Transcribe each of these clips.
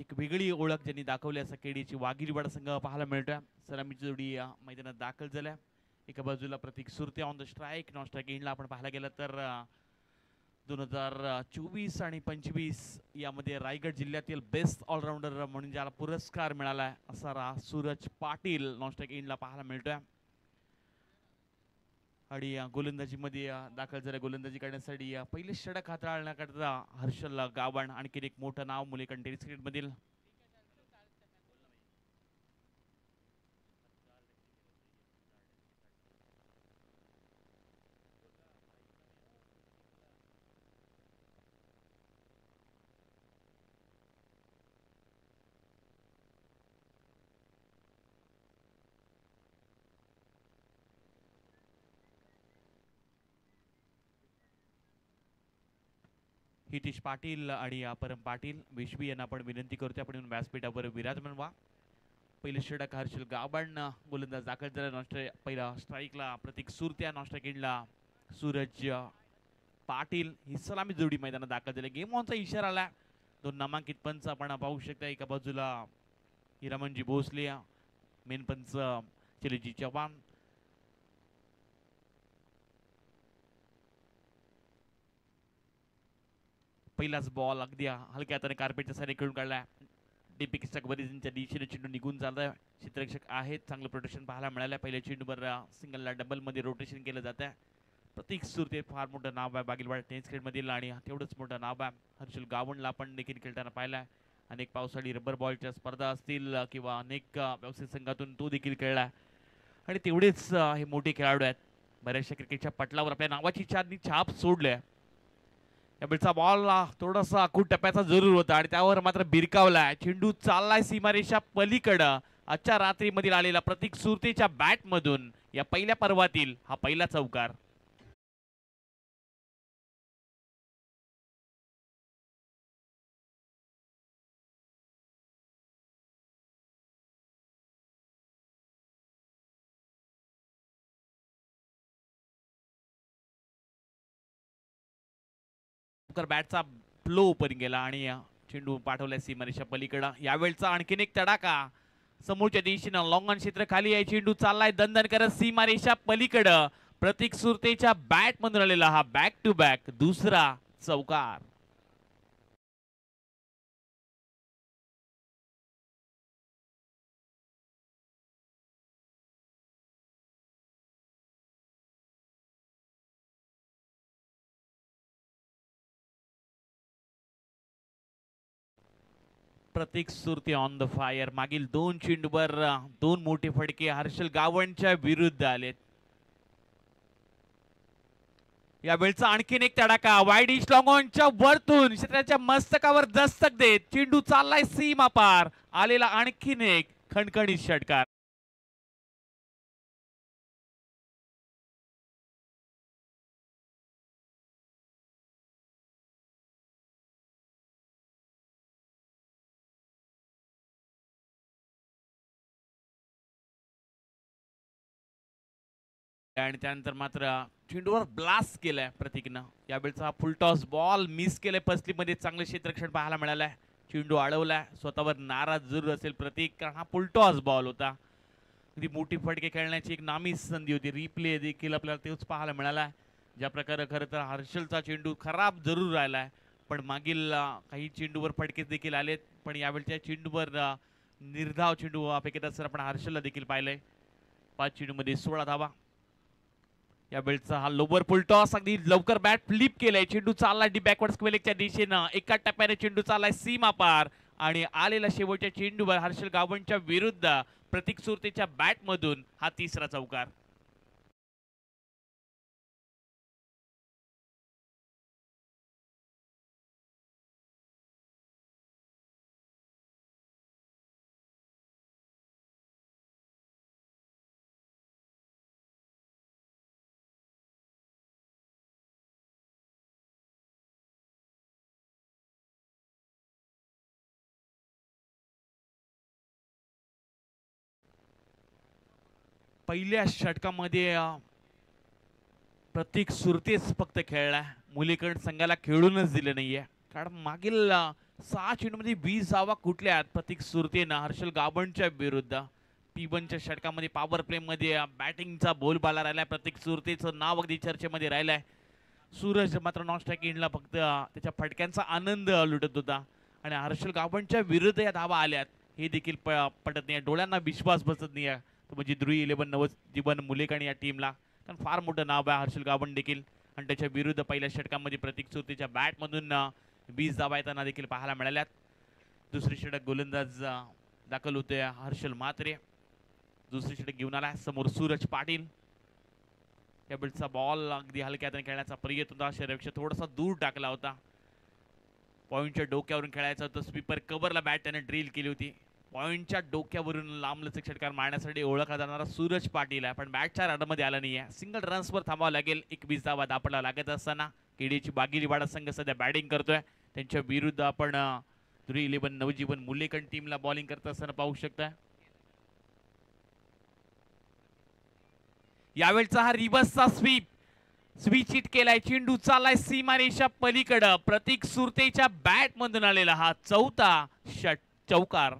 एक वेगळी ओळख ज्यांनी दाखवली असा केडीची वाघिरीवाडा संघ पाहायला मिळतोय. सलामीची जोडी मैदानात दाखल झाल्या. एका बाजूला Prateek Surte on the strike, non strike एंडला आपण पाहायला गेलं तर 2024 आणि 25 यामध्ये रायगड जिल्ह्यातील बेस्ट ऑलराऊंडर म्हणून ज्याला पुरस्कार मिळाला असा सूरज पाटील नॉन स्ट्राइक एंडला पाहायला मिळतोय. आणि गोलंदाजीमध्ये दाखल झाल्या. गोलंदाजी करण्यासाठी पहिले षटक हाताळण्याकरता हर्षल गावण आणखीन एक मोठं नाव मुलीकंठ टेनिस क्रिकेटमधील. हितेश पाटील आणि परम पाटील विश्वी यांना आपण विनंती करतो आपण व्यासपीठावर विराजमान व्हा. पहिले षटक हर्षल गावण गोलंदाज दाखल झाला. पहिला स्ट्राईकला प्रतीक सुरत्या, नॉन स्ट्राइक एंडला सूरज पाटील ही सलामी जोडी मैदानात दाखल झाली. गेम ऑनचा इशारा आला. दोन नामांकित पंच आपण पाहू शकता. एका बाजूला हिरामनजी भोसले, मेन पंच चिलीजी चव्हाण. पहिलाच बॉल अगदी हलक्या हाताने कार्पेटच्या सारे खेळून काढला. डीपी किस्टकबरीच्या दिशेने चेंडू निघून झालाय. क्षेत्ररक्षक आहेत, चांगलं प्रोटेक्शन पाहायला मिळालं. पहिल्या चेंडूवर सिंगलला डबल मध्ये रोटेशन केलं जात आहे. प्रतीक सुरते फार मोठं नाव आहे बागीलवाडा टेनिस क्रिकेटमधील आणि तेवढंच मोठं नाव आहे हर्षल गावणला आपण देखील खेळताना पाहिलाय. अनेक पावसाळी रबर बॉलच्या स्पर्धा असतील किंवा अनेक व्यावसायिक संघातून तो देखील खेळलाय आणि तेवढेच हे मोठे खेळाडू आहेत. बऱ्याचशा क्रिकेटच्या पटलावर आपल्या नावाची छाप सोडली आहे. यावेळचा बॉल थोडासा आखूड टप्प्याचा जरूर होता आणि त्यावर मात्र बिरकावलाय. चेंडू चाललाय सीमारेषा पलीकडं. आजच्या रात्रीमधील आलेला प्रतीक सुरतेच्या बॅट मधून या पहिल्या पर्वातील हा पहिला चौकार. बॅटचा फ्लो ओपन गेला आणि चेंडू पाठवल्या सीमारेषा पलीकडं. यावेळचा आणखीन एक तडाखा समोरच्या दिशेनं लॉंगन क्षेत्र खाली आहे. चेंडू चाललाय दणदण करत सीमारेषा पलीकडं. प्रतीक सुरतेच्या बॅट मधून आलेला हा बॅक टू बॅक दुसरा चौकार. प्रतीक सुरते ऑन द फायर. मागील दोन चेंडूवर दोन मोठे फटके हर्षल गावणच्या विरुद्ध आलेत. यावेळचा आणखीन एक तडाखा वाईड इश लॉंगॉनच्या वरतून क्षेत्राच्या मस्तकावर दस्तक देत चेंडू चाललाय सीमा पार. आलेला आणखीन एक खणखणीत षटकार. आणि त्यानंतर मात्र चेंडूवर ब्लास्ट केलाय प्रतीकनं. यावेळचा हा फुल टॉस बॉल मिस केलाय. फसलीमध्ये चांगले क्षेत्ररक्षण पाहायला मिळालंय. चेंडू अडवलाय. स्वतःवर नाराज जरूर असेल प्रतीक कारण हा फुल टॉस बॉल होता. अगदी मोठी फटके खेळण्याची एक नामी संधी होती. रिप्ले देखील आपल्याला तेच पाहायला मिळालाय. ज्या प्रकारे खरं तर हर्षलचा चेंडू खराब जरूर राहिलाय पण मागील काही चेंडूवर फटके देखील आलेत. पण यावेळच्या चेंडूवर निर्धाव चेंडू फेकत असताना आपण हर्षलला देखील पाहिलंय. 5 चेंडूमध्ये 16 धावा. यावेळचा हा लोवर फुल टॉस अगदी लवकर बॅट फ्लिप केलाय. चेंडू चाललाय डी बॅकवर्ड स्क्वेअरच्या दिशेनं. एका टप्प्याने चेंडू चाललाय सीमा पार आणि आलेला शेवटच्या चेंडूवर हर्षल गावणच्या विरुद्ध प्रतीक सुरतेच्या बॅट मधून हा तिसरा चौकार. पहिल्या षटकामध्ये प्रतीक सुरतेच फक्त खेळला. मुलीकड संघाला खेळूनच दिले नाहीये कारण मागील 6 चेंडूमध्ये 20 धावा कुठल्यात प्रतीक सुरतेनं हर्षल गाभणच्या विरुद्ध. P1च्या षटकामध्ये पॉवर प्ले मध्ये बॅटिंगचा बोलबाला राहिलाय. प्रतीक सुरतेचं नाव अगदी चर्चेमध्ये राहिलंय. सूरज मात्र नॉन स्ट्राईक एंडला फक्त त्याच्या फटक्यांचा आनंद लुटत होता आणि हर्षल गाभणच्या विरुद्ध या धावा आल्यात हे देखील पटत नाही. डोळ्यांना विश्वास बसत नाही तो म्हणजे ध्रुवी 11 नवजीवन मुलेकण या टीमला, कारण फार मोठं नाव आहे हर्षल गाभण देखील. आणि त्याच्या विरुद्ध पहिल्या षटकामध्ये प्रतीक सुरतेच्या बॅटमधून 20 धावा येताना देखील पाहायला मिळाल्यात. दुसरी षटक गोलंदाज दाखल होते हर्षल म्हात्रे. दुसरी षटक घेऊन आला समोर सूरज पाटील. या बिल्डचा बॉल अगदी हलक्यात खेळण्याचा प्रयत्न होता. शरीरपेक्षा थोडासा दूर टाकला होता. पॉइंटच्या डोक्यावरून खेळायचं होतं. स्वीपर कव्हरला बॅट त्याने ड्रिल केली होती. पॉइंटच्या डोक्यावरून लांबलचक षटकार मारण्यासाठी ओळखला जाणारा सूरज पाटील आहे, पण बॅटच्या रनमध्ये आला नाहीये. सिंगल रन्सवर थांबावं लागेल. 21 धावा दापडला लागत असताना केडीची बागिलीवाडा संघ सध्या बॅटिंग करतोय. त्यांच्या विरुद्ध आपण ध्रुवी 11 नवजीवन मुलेकण टीमला बॉलिंग करत असताना पाहू शकता. यावेळचा हा रिव्हर्सचा स्वीच हिट केलाय. चेंडू चाललाय सीमारेषा पलीकडं. प्रतीक सुरतेच्या बॅट मधून आलेला हा चौथा चौकार.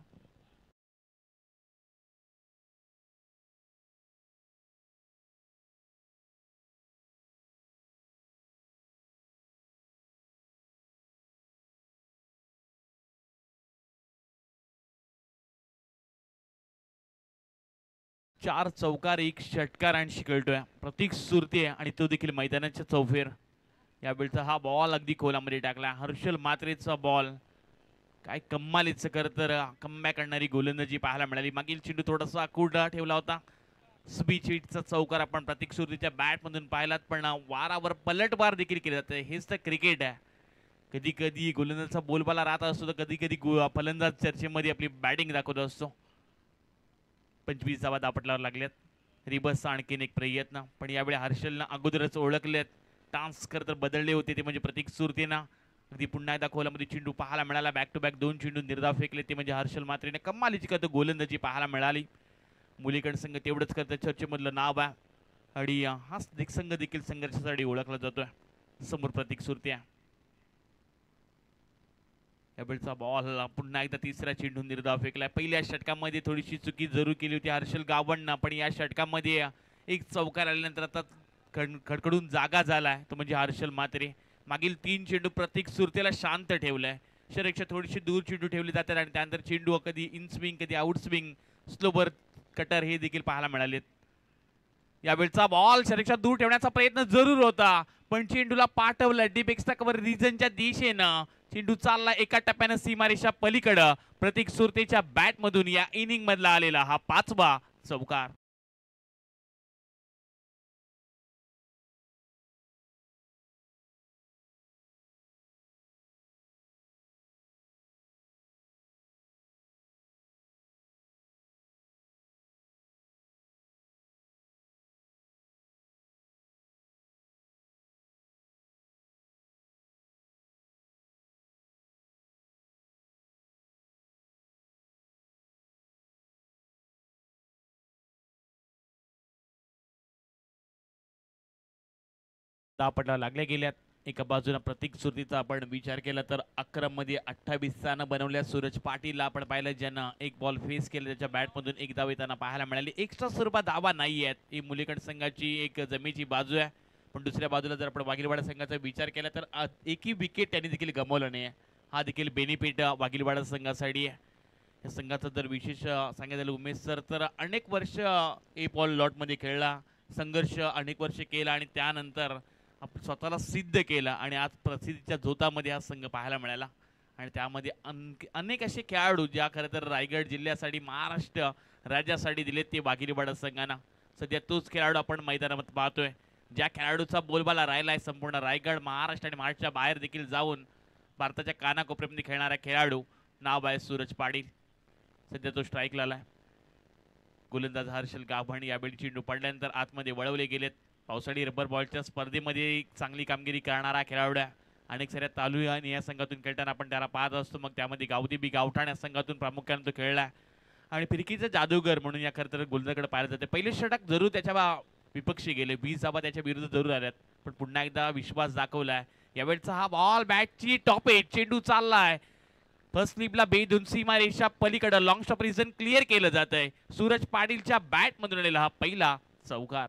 चार चौकार, एक षटकार आणि शिकळतोय प्रतीक सुरते आणि तो देखील मैदानाच्या चौफेर. या वेळचा हा बॉल अगदी खोलामध्ये टाकला. हर्षल म्हात्रेचा बॉल काय कम्मालीचं कर तर कमबॅक करणारी गोलंदाजी पाहायला मिळाली. मागील चेंडू थोडासा कुरडा ठेवला होता. स्पीचचा चौकार आपण प्रतीक सुरतेच्या बॅट मधून पाहिलात, पण वारावर पलटवार देखील केले जाते. हेच तर क्रिकेट आहे. कधी कधी गोलंदाजचा बोलबाला राहत असतो तर कधी कधी फलंदाज चर्चेमध्ये आपली बॅटिंग दाखवत असतो. 25 धावा दापटलावर लागल्यात. रिबसचा आणखीन एक प्रयत्न, पण यावेळी हर्षलनं अगोदरच ओळखलेत. टास्क तर बदलले होते ते म्हणजे प्रतीक सुरतेनं अगदी पुन्हा एकदा खोलामध्ये चेंडू पाहायला मिळाला. बॅक टू बॅक 2 चेंडू निर्धाव फेकले ते म्हणजे हर्षल म्हात्रेने कमालीची करतो गोलंदाजी पाहायला मिळाली. मुलीकड संघ तेवढंच करतं चर्चेमधलं नाव आहे आणि हा संघ देखील संघर्षासाठी ओळखला जातोय. समोर प्रतीक सुरते. यावेळचा बॉल पुन्हा एकदा तिसरा चेंडू निर्धाव फेकलाय. पहिल्या षटकामध्ये थोडीशी चुकी जरूर केली होती हर्षल गाभणनं, पण या षटकामध्ये एक चौकार आल्यानंतर आता खडखडून जागा झालाय तो म्हणजे हर्षल म्हात्रे. मागील 3 चेंडू प्रतीक सुरतेला शांत ठेवलाय. शरीरपेक्षा थोडीशी दूर चेंडू ठेवले जातात आणि त्यानंतर चेंडू कधी इन स्विंग कधी आउट स्विंग स्लोबर कटर हे देखील पाहायला मिळालेत. यावेळचा बॉल शरीरपेक्षा दूर ठेवण्याचा प्रयत्न जरूर होता, पण चेंडूला पाठवलं डीपेक्सचा कव्हर रिजनच्या दिशेनं. चेंडू चालला एका टप्प्यानं सीमारेषा पलीकडं. प्रतीक सुरतेच्या बॅट मधून या इनिंग मधला आलेला हा 5वा चौकार. दापटला लागल्या गेल्यात. एका बाजूला प्रतीक सुरतीचा आपण विचार केला तर 11 मध्ये 28 स्थानं बनवल्या. सूरज पाटीलला आपण पाहिलं ज्यानं एक बॉल फेस केला, त्याच्या बॅटमधून एक धाव येताना पाहायला मिळाली. एक्स्ट्रा स्वरूपात धावा नाही आहेत. ही मुलीकड संघाची एक जमेची बाजू आहे, पण दुसऱ्या बाजूला जर आपण वाघिलवाडा संघाचा विचार केला तर एकही विकेट त्यांनी देखील गमावलं नाही. हा देखील बेनिफिट वाघिलवाडा संघासाठी आहे. या संघाचं जर विशेष सांगायचं उमेश सर तर अनेक वर्ष ए बॉल लॉटमध्ये खेळला, संघर्ष अनेक वर्ष केला आणि त्यानंतर स्वतःला सिद्ध केलं आणि आज प्रसिद्धीच्या झोतामध्ये हा संघ पाहायला मिळाला. आणि त्यामध्ये अनेक असे खेळाडू ज्या खरं तर रायगड जिल्ह्यासाठी महाराष्ट्र राज्यासाठी दिलेत ते वाघिलवाडा संघांना. सध्या तोच खेळाडू आपण मैदानात पाहतोय. ज्या खेळाडूचा बोलबाला राहिला आहे संपूर्ण रायगड महाराष्ट्र आणि महाराष्ट्राच्या बाहेर देखील जाऊन भारताच्या कानाकोपऱ्यामध्ये खेळणारा खेळाडू नाव आहे सूरज पाटील. सध्या तो स्ट्राईकला आलाय. गोलंदाज हर्षल गाभण यावेळी चेंडू पडल्यानंतर आतमध्ये वळवले गेलेत. पावसाळी रबर बॉलच्या स्पर्धेमध्ये चांगली कामगिरी करणारा खेळाडू आहे. अनेक साऱ्या तालुका आणि या संघातून खेळताना आपण त्याला पाहत असतो. मग त्यामध्ये गावदेवी गावठाण या संघातून प्रामुख्याने तो खेळला आणि फिरकीचा जादूगर म्हणून या खरं तर गोलंदाजाकडे पाहिलं जाते. पहिले षटक जरूर त्याच्या विपक्षी गेले, 20 धावा त्याच्या विरुद्ध जरूर आल्यात, पण पुन्हा एकदा विश्वास दाखवलाय. यावेळचा हा बॉल बॅटची टॉप एज चेंडू चाललाय फर्स्ट स्लिपला बेधून सीमारेषा पलीकडे लॉंग स्टॉप रिझन क्लिअर केलं जात आहे. सूरज पाटीलच्या बॅट मधून आलेला हा पहिला चौकार.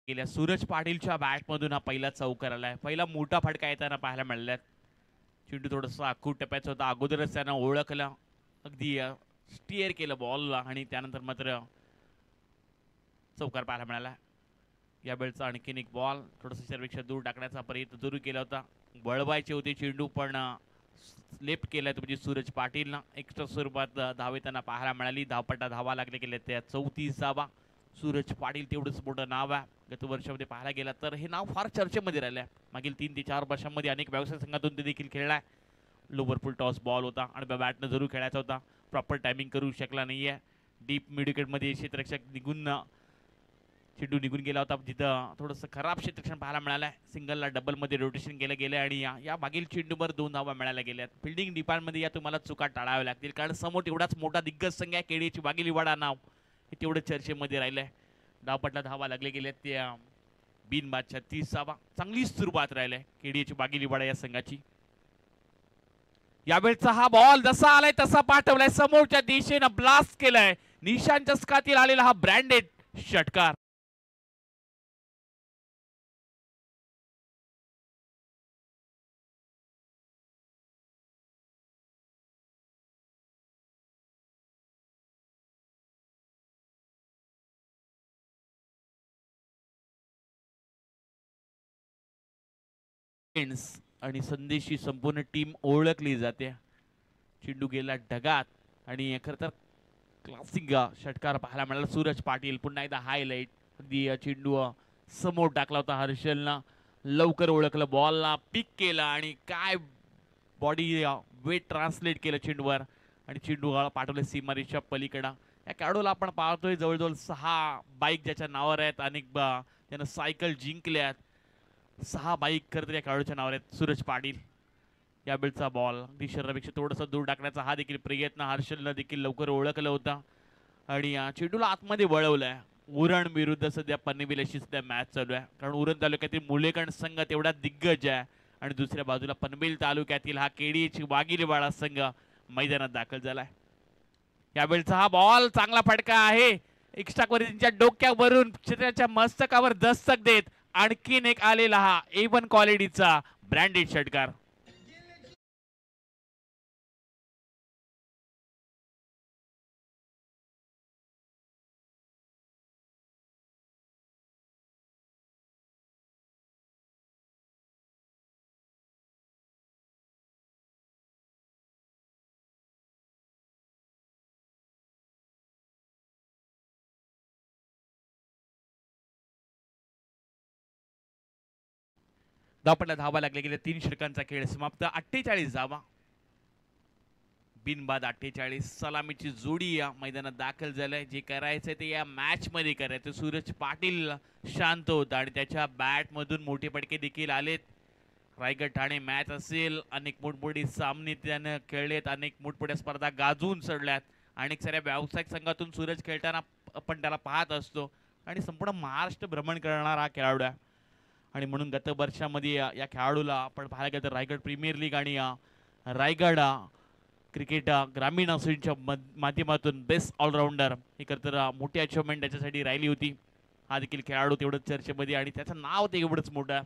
गेल्या सूरज पाटीलच्या बॅट मधून हा पहिला चौकार आलाय. पहिला मोठा फटका येताना पाहायला मिळाला. चेंडू थोडंसं आखूट टप्प्याचं होता. अगोदरच त्यानं ओळखलं, अगदी स्टिअर केलं बॉलला आणि त्यानंतर मात्र चौकार पाहायला मिळाला. या वेळचा आणखीन एक बॉल थोडंसं शरीरापेक्षा दूर टाकण्याचा प्रयत्न सुरू केला होता. वळवायचे होते चेंडू पण लेफ्ट केलाय म्हणजे सूरज पाटीलनं. एक्स्ट्रा स्वरूपात धावे त्यांना पाहायला मिळाली. धावपट्टा धावा लागले गेले त्या 34 धावा. सूरज पाटील तेवढंच मोठं नाव आहे. गत वर्षामध्ये पाहायला गेला तर हे नाव फार चर्चेमध्ये राहिलंय. मागील 3 ते 4 वर्षांमध्ये अनेक व्यावसायिक संघातून ते देखील खेळलाय. लोवर फुल टॉस बॉल होता आणि बॅटनं जरूर खेळायचा होता. प्रॉपर टायमिंग करू शकला नाहीये. डीप मिडविकेटमध्ये क्षेत्ररक्षक निघून चेंडू निघून गेला होता. जिथं थोडंसं खराब क्षेत्ररक्षण पाहायला मिळालंय. सिंगलला डबलमध्ये रोटेशन केलं गेलं आणि या मागील चेंडूवर 2 धावा मिळाल्या गेल्यात. फिल्डिंग डिपार्टमध्ये या तुम्हाला चुका टाळाव्या लागतील कारण समोर एवढाच मोठा दिग्गज संघ आहे. केडीची वागिलीवाडा नाव हे तेवढं चर्चेमध्ये राहिलंय. धावपट्ला धावा लागले गेल्यात त्या बिनबादच्या 30 धावा. चांगली सुरुवात राहिली केडीची वागिलीवाडा या संघाची. यावेळचा हा बॉल जसा आलाय तसा पाठवलाय. समोरच्या दिशेनं ब्लास्ट केलाय. निशान चस्कातील आलेला हा ब्रँडेड षटकार. आणि संदेशी संपूर्ण टीम ओळखली जाते. चेंडू गेला ढगात आणि खरं तर क्लासिक षटकार पाहायला मिळाला. सूरज पाटील पुन्हा एकदा हायलाइट. अगदी चेंडू समोर टाकला होता हर्षलनं. लवकर ओळखलं, बॉलला पिक केला आणि काय बॉडी वेट ट्रान्सलेट केलं चेंडूवर आणि चेंडू पाठवले सीमारेषा पलीकडं. या खेळाडूला आपण पाहतोय जवळजवळ 6 बाईक ज्याच्या नावावर आहेत. अनेक त्यानं सायकल जिंकल्यात. 6 बाईक खरं तर या खेळाडूच्या नावावर आहेत. सूरज पाटील. या वेळचा बॉल अगदी शरीरापेक्षा थोडंसं दूर टाकण्याचा हा देखील प्रयत्न हर्षलनं देखील लवकर ओळखलं होता आणि चेंडूला आतमध्ये वळवलंय. उरण विरुद्ध सध्या पनवेल अशी सध्या मॅच चालू आहे कारण उरण तालुक्यातील मुलेकण संघ तेवढा दिग्गज आहे आणि दुसऱ्या बाजूला पनवेल तालुक्यातील हा केडीची वागिलीवाडा संघ मैदानात दाखल झालाय. यावेळचा हा बॉल चांगला फटका आहे. एक्स्ट्रा त्यांच्या डोक्यावरून क्षेत्राच्या मस्तकावर दस्तक देत आणखीन एक आलेला हा A1 क्वालिटीचा ब्रँडेड षटकार. धावपट्ला धावा लागले गेले. 3 षटकांचा खेळ समाप्त. 48 धावा बिनबाद. 48 सलामीची जोडी या मैदानात दाखल झालाय. जे करायचंय ते या मॅच मध्ये करायचं. सूरज पाटील शांत होता आणि त्याच्या बॅट मधून मोठे फटके देखील आलेत. रायगड ठाणे मॅच असेल, अनेक मोठमोठी सामने त्यानं खेळलेत. अनेक मोठमोठ्या स्पर्धा गाजवून चढल्यात. अनेक साऱ्या व्यावसायिक संघातून सूरज खेळताना आपण त्याला पाहत असतो आणि संपूर्ण महाराष्ट्र भ्रमण करणारा हा खेळाडू आहे आणि म्हणून गत वर्षामध्ये या खेळाडूला आपण पाहायला गेलं तर रायगड प्रीमियर लीग आणि रायगड क्रिकेट ग्रामीण असोसिएशनच्या माध्यमातून बेस्ट ऑलराऊंडर ही तर मोठी अचिव्हमेंट त्याच्यासाठी राहिली होती. हा देखील खेळाडू तेवढंच चर्चेमध्ये आणि त्याचं नाव ते एवढंच मोठं आहे.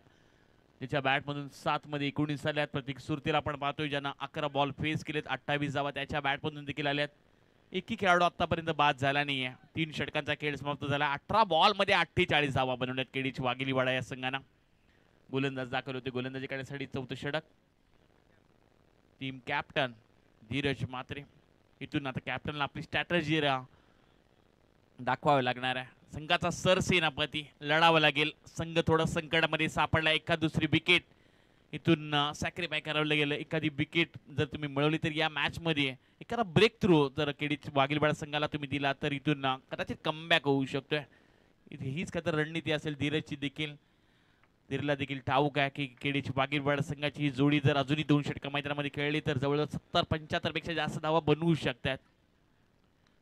त्याच्या बॅटमधून 7 मध्ये 19 आल्यात. प्रतीक सुरतेला आपण पाहतोय ज्यांना 11 बॉल फेस केलेत. 28 धावा त्याच्या बॅटमधून देखील आल्यात. एकही खेळाडू आतापर्यंत बाद झाला नाहीये. 3 षटकांचा खेळ समाप्त झाला. 18 बॉल मध्ये 48 धावा बनवण्यात केडीची वागिलीवाडा या संघानं. गोलंदाज दाखल होते. गोलंदाजी करण्यासाठी 4थं षटक. Team captain Dheeraj Mhatre. इथून आता कॅप्टनला आपली स्ट्रॅटजी दाखवावी लागणार आहे. संघाचा सरसेनापती लढावं लागेल. संघ थोडा संकटामध्ये सापडला. एखाद दुसरी विकेट इथून सॅक्रिफाय करावं लागेल. एखादी विकेट जर तुम्ही मिळवली तर या मॅच मध्ये एखादा ब्रेक थ्रू जर केडीची वागिलीवाडा संघाला तुम्ही दिला तर इथून कदाचित कमबॅक होऊ शकतोय. हीच का तर रणनीती असेल धीरजची देखील. धीरला देखील ठाऊक आहे की केडीची वाघीलवाडा संघाची ही जोडी जर अजूनही 2 षटकं मैदानामध्ये खेळली तर जवळजवळ 70-75 पेक्षा जास्त धावा बनवू शकतात.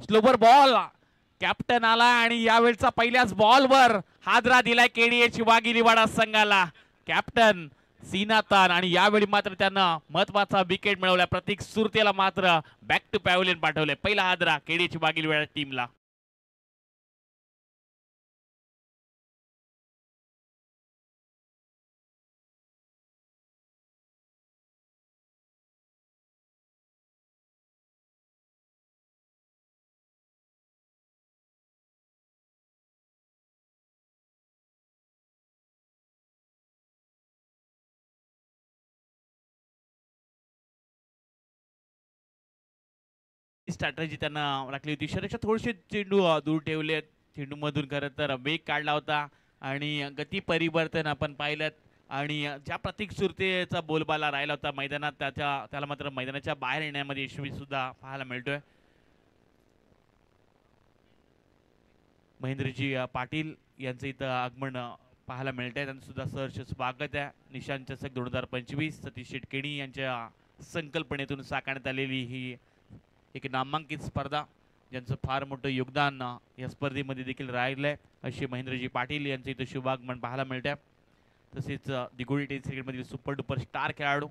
स्लोवर बॉल, कॅप्टन आला आणि यावेळचा पहिल्याच बॉलवर हादरा दिलाय केडीएची वाघिलीवाडा संघाला. कॅप्टन सीनातान आणि यावेळी मात्र त्यांना महत्वाचा विकेट मिळवला. प्रतीक सुरतेला मात्र बॅक टू पॅव्हलियन पाठवले. पहिला हादरा केडीएची वाघिलीवाडा टीमला. स्ट्रॅटेजी त्यांना राखली होती. शरीराच्या थोडेसे चेंडू दूर ठेवले. चेंडू मधून खरं तर वेग काढला होता आणि गती परिवर्तन आपण पाहिलं आणि ज्या प्रतीक सुरतेचा बोलबाला राहिला होता मैदानात त्याला मात्र मैदानाच्या बाहेर येण्यामध्ये यशस्वी सुद्धा पाहायला मिळतोय. महेंद्रजी पाटील यांचं इथं आगमन पाहायला मिळत आहे. त्यांचं सुद्धा सहर्ष स्वागत आहे. निशांत चषक 2025 सतीश शेटकेणी यांच्या संकल्पनेतून साकारण्यात आलेली ही एक नामांकित स्पर्धा, ज्यांचं फार मोठं योगदान या स्पर्धेमध्ये देखील राहिलंय असे महेंद्रजी पाटील यांचं इथं शुभागमन पाहायला मिळत आहे. तसेच दिघोडी टेनिस क्रिकेटमधील सुपर डुपर स्टार खेळाडू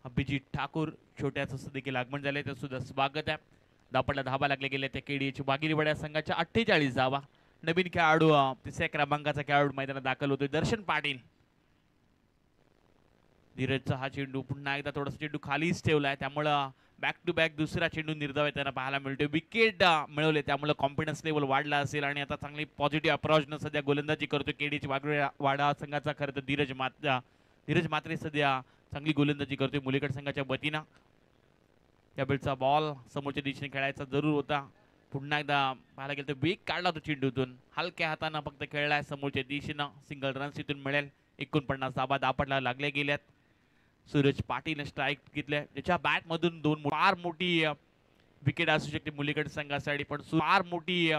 अभिजित ठाकूर छोट्याचं देखील आगमन झालंय. त्याचं सुद्धा स्वागत आहे. धापडला धाबा लागले गेले त्या केडीएची वाघिलीवाडा संघाच्या 48 धावा. नवीन खेळाडू तिसऱ्या क्रमांकाचा खेळाडू मैदानात दाखल होतोय दर्शन पाटील. धीरजचा हा चेंडू पुन्हा एकदा थोडासा चेंडू खालीच ठेवलाय, त्यामुळं बॅक टू बॅक दुसरा चेंडू निर्धाव त्यांना पाहायला मिळतोय. विकेट मिळवले त्यामुळे कॉन्फिडन्स लेवल वाढला असेल आणि आता चांगली पॉझिटिव्ह अप्रोचनं सध्या गोलंदाजी करतोय केडीएची वाघिलीवाडा संघाचा. खरं तर धीरज मात्रे सध्या चांगली गोलंदाजी करतोय मुलीगड संघाच्या वतीनं. त्यावेळचा बॉल समोरच्या दिशेने खेळायचा जरूर होता. पुन्हा एकदा पाहायला गेलं तर वेग काढला तो चेंडूतून, हलक्या हाताने फक्त खेळलाय समोरच्या दिशेनं. सिंगल रन्स इथून मिळेल. 49 धाबा दापटला लागल्या गेल्यात. सूरज पाटील स्ट्राईक घेतल्या, त्याच्या बॅट मधून फार मोठी विकेट असू शकते मुलीगड संघासाठी, पण फार मोठी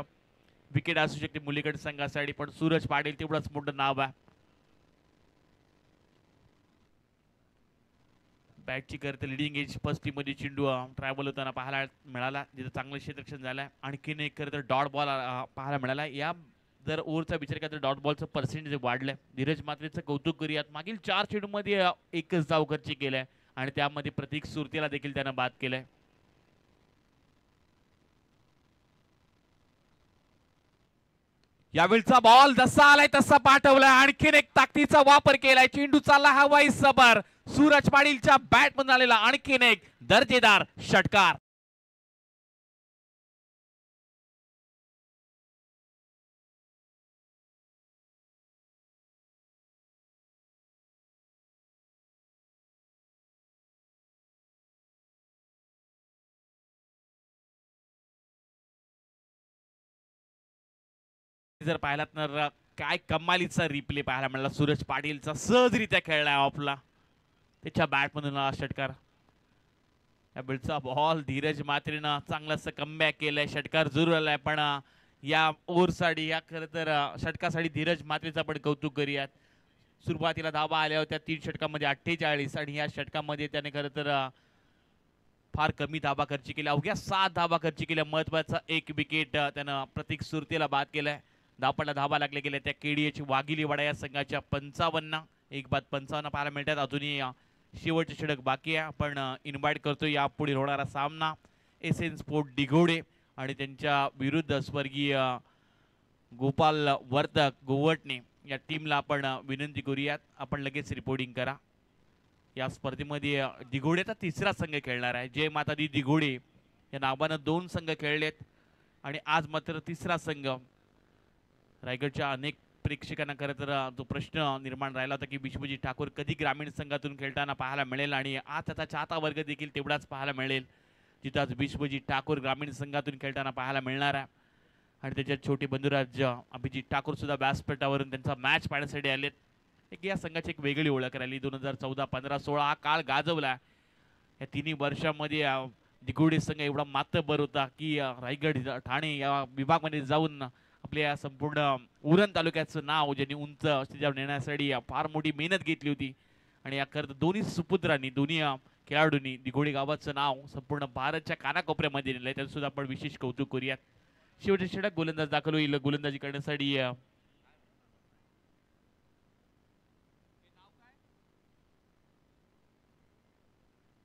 विकेट असू शकते मुलीगड संघासाठी, पण सूरज पाटील तेवढंच मोठं नाव आहे. बॅटची करत लिडिंग एज फर्स्ट मध्ये चेंडू ट्रॅव्हल होताना पाहायला मिळाला, जिथं चांगलं क्षेत्ररक्षण झालंय. आणखीन एक खरं तर डॉट बॉल पाहायला मिळाला. या जर ओव्हरचा विचार केला तर डॉट बॉलचं पर्सेंटेज वाढलंय. धीरज मात्रेचं कौतुक करूयात. मागील 4 चेंडूमध्ये एकच धाव खर्ची केलाय आणि त्यामध्ये प्रतीक सुरतेला देखील त्यानं बाद केलंय. यावेळचा बॉल जसा आलाय तसा पाठवलाय. आणखीन एक ताकदीचा वापर केलाय. चेंडू चालला हवाई सबर. सूरज पाटीलच्या बॅट मधून आलेला आणखीन एक दर्जेदार षटकार. जर पाहिलात तर काय कमालीचा रिप्ले पाहायला मिळाला. सूरज पाटीलचा सहजरित्या खेळलाय ऑफला, त्याच्या बॅट मधून षटकार. यावेळचा बॉल धीरज मात्रेनं चांगलाच कमबॅक केलंय. षटकार जरूर आलाय, पण या ओव्हरसाठी या खरं तर षटकासाठी धीरज मात्रेचं आपण कौतुक करूयात. सुरुवातीला धावा आल्या होत्या 3 षटकामध्ये 48 आणि या षटकामध्ये त्याने खरं तर फार कमी धाबा खर्च केल्या. अवघ्या 7 धाबा खर्च केल्या. महत्वाचा एक विकेट त्यानं प्रतीक सुरतेला बाद केलाय. धापडला धाबा लागले गेले त्या केडीएची वाघिलीवाडा या संघाच्या 55 एक बाद 55 पाहायला मिळतात. अजूनही शेवटचे षटक बाकी आहे. आपण इन्व्हाइट करतो या पुढे होणारा सामना एसएन स्पोर्ट दिघोडे आणि त्यांच्या विरुद्ध स्वर्गीय गोपाल वर्धक गोवटणे या टीमला आपण विनंती करूयात, आपण लगेच रिपोर्टिंग करा. या स्पर्धेमध्ये दिघोडेचा तिसरा संघ खेळणार आहे. जय माता दी दिघोडे या नावानं 2 संघ खेळलेत आणि आज मात्र तिसरा संघ. रायगडच्या अनेक प्रेक्षकांना खरं तर जो प्रश्न निर्माण राहिला होता की विश्वजीत ठाकूर कधी ग्रामीण संघातून खेळताना पाहायला मिळेल, आणि आज त्याचा चाहता वर्ग देखील तेवढाच पाहायला मिळेल जिथं आज विश्वजीत ठाकूर ग्रामीण संघातून खेळताना पाहायला मिळणार आहे. आणि त्याच्यात छोटे बंधुराज अभिजित ठाकूर सुद्धा व्यासपीठावरून त्यांचा मॅच पाहण्यासाठी आलेत. एक या संघाची एक वेगळी ओळख राहिली. 2014, 15, 16 हा काळ गाजवला. या तिन्ही वर्षामध्ये दिघोडे संघ एवढा मातबर होता की रायगड ठाणे या विभागामध्ये जाऊन आपल्या संपूर्ण उरण तालुक्याचं नाव ज्यांनी उंच स्टेजवर नेण्यासाठी फार मोठी मेहनत घेतली होती आणि याकरता दोन्ही सुपुत्रांनी दोन्ही खेळाडूंनी दिघोडी गावाचं नाव संपूर्ण भारतच्या कानाकोपऱ्यामध्ये नेलंय, त्याचं सुद्धा आपण विशेष कौतुक करूयात. शेवटच्या षटक गोलंदाज दाखल होईल. गोलंदाजी करण्यासाठी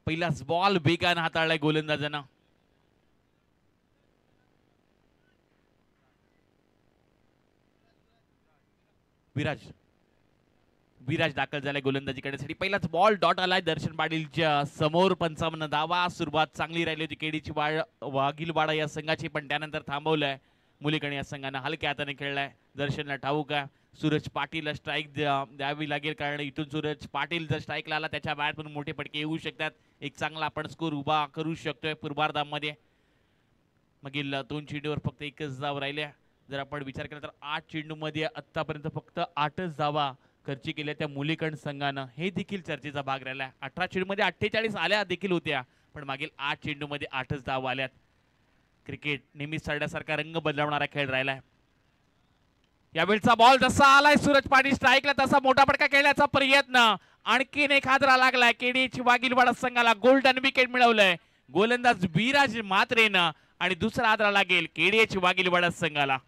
पहिलाच बॉल बेगान हाताळलाय गोलंदाजांना. विराज विराज दाखल झालाय गोलंदाजी करण्यासाठी. पहिलाच बॉल डॉट आलाय दर्शन पाटीलच्या समोर. 55 धावा. सुरुवात चांगली राहिली होती केडीची वाघीलवाडा या संघाची, पण त्यानंतर थांबवलंय मुलीकडे या संघानं. हलक्या हाताने खेळलाय. दर्शनला ठाऊक आहे सूरज पाटीलला स्ट्राईक द्यावी लागेल, कारण इथून सूरज पाटील जर स्ट्राईकला आला त्याच्या बॅटमधून मोठे फटके येऊ शकतात. एक चांगला आपण स्कोर उभा करू शकतोय पूर्वार्धामध्ये. मागील 2 चेंडूवर फक्त एकच धाव राहिल्या. जर आपण विचार केला तर 8 चेंडूमध्ये आतापर्यंत फक्त 8च धावा खर्ची केल्या त्या मुलीकंड संघानं. हे देखील चर्चेचा भाग राहिला. 18 चेंडूमध्ये 48 आल्या देखील होत्या, पण मागील 8 चेंडूमध्ये 8च धावा आल्यात. क्रिकेट नेहमीच सरण्यासारखा रंग बदलवणारा खेळ राहिलाय. यावेळचा बॉल जसा आलाय सूरज पाटील स्ट्राईकला तसा मोठा फटका खेळण्याचा प्रयत्न. आणखीन एक हादरा लागलाय. केडीची वाघीलवाडा संघाला गोल्डन विकेट मिळवलंय गोलंदाज विराज म्हात्रेनं, आणि दुसरा हादरा लागेल केडीची वाघीलवाडा संघाला.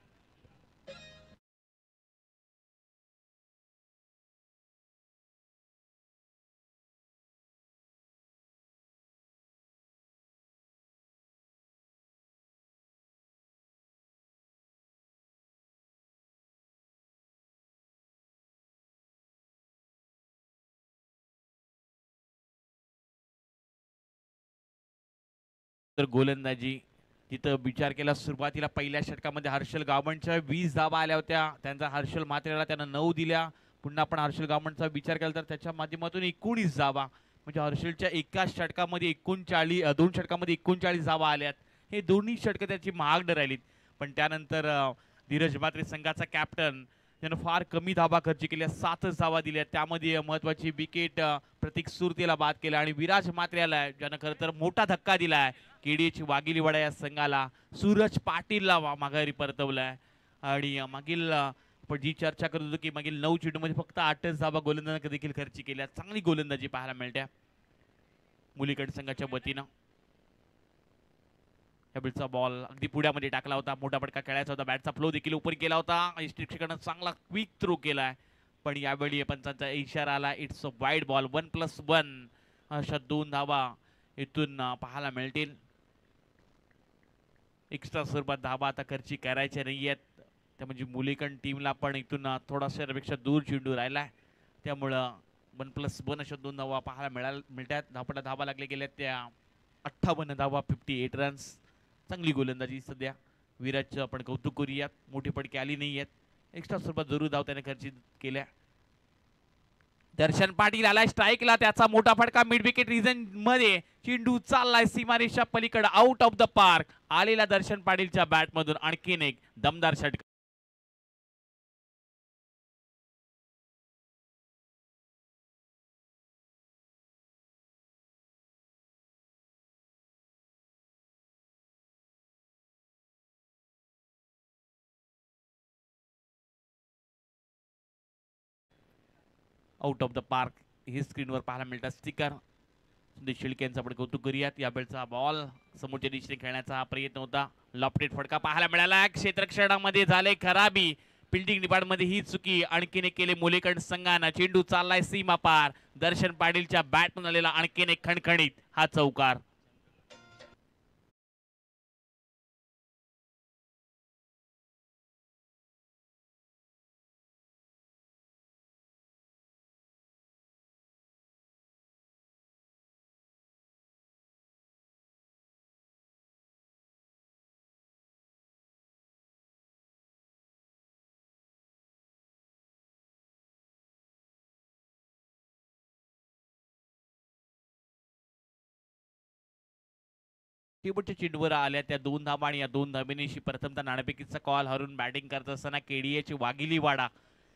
तर गोलंदाजी तिथं विचार केला सुरुवातीला पहिल्या षटकामध्ये हर्षल गावंडच्या 20 धावा आल्या होत्या. त्यांचा हर्षल मात्रेला त्यानं 9 दिल्या. पुन्हा आपण हर्षल गावंडचा विचार केला तर त्याच्या माध्यमातून 19 धावा, म्हणजे हर्षलच्या एका षटकामध्ये 2 षटकामध्ये 39 धावा आल्यात. हे दोन्ही षटकं त्याची महागड राहिलीत. पण त्यानंतर धीरज म्हात्रे संघाचा कॅप्टन त्यानं फार कमी धावा खर्च केल्या, 7च धावा दिल्या. त्यामध्ये महत्वाची विकेट प्रतीक सुरतेला बाद केला आणि विराज म्हात्रेला ज्यानं खरं तर मोठा धक्का दिलाय केडीची वाघिलीवाडा या संघाला. सूरज पाटीलला माघारी परतवलाय. आणि मागील आपण जी चर्चा करत होतो की मागील 9 चेंडूमध्ये फक्त 8च धावा गोलंदाजांनी देखील खर्ची केल्या. चांगली गोलंदाजी पाहायला मिळते मुलीकड संघाच्या वतीनं. यावेळचा बॉल अगदी पुढ्यामध्ये टाकला होता. मोठा फटका खेळायचा होता. बॅटचा फ्लो देखील उपर केला होता. शिक्षकांना चांगला क्विक थ्रो केलाय, पण यावेळी पंचांचा इशारा आला. It's a wide ball. 1+1 अशा 2 धावा इथून पाहायला मिळतील. एक्स्ट्रा स्वरूपात धावा आता खर्ची करायच्या नाहीयेत. त्या म्हणजे मुलीकंड टीमला पण इथून थोडासा पेक्षा दूर चेंडू राहिलाय, त्यामुळं 1+1 अशा 2 धावा पाहायला मिळतात. धापटा धावा लागले गेल्या त्या 58 धावा, 58 रन्स. चांगली गोलंदाजी सध्या विराजचं आपण कौतुक करूयात. मोठी फटके आली नाही आहेत. एक्स्ट्रा स्वरूपात जरूर धाव त्याने खर्चित केल्या. दर्शन पाटील आलाय स्ट्राईकला. त्याचा मोठा फटका मिड विकेट रिजन मध्ये. चेंडू चाललाय सीमारेषा पलीकडे आउट ऑफ द पार्क. आलेला दर्शन पाटीलच्या बॅट मधून आणखीन एक दमदार षटक. आउट ऑफ द पार्क हे स्क्रीनवर पाहायला मिळतात स्टिकर. संदेश शेळके यांचं आपण कौतुक करूयात. यावेळचा बॉल समोरच्या दिशेने खेळण्याचा हा प्रयत्न होता. लॉफ्टेड फटका पाहायला मिळाला. क्षेत्ररक्षणामध्ये झाले खराबी. फिल्डिंग डिपार्टमेंटमध्ये ही चुकी आणखीन एक केले मुलीकंड संघानं. चेंडू चाललाय सीमा पार. दर्शन पाटीलच्या बॅटमधून आलेला आणखीन एक खणखणीत हा चौकार. शेवटच्या चेंडूवर आल्या त्या 2 धावा आणि या 2 धाबेनिशी प्रथमतः नाणेफेकीचा कॉल हरून बॅटिंग करत असताना केडीएची वाघिलीवाडा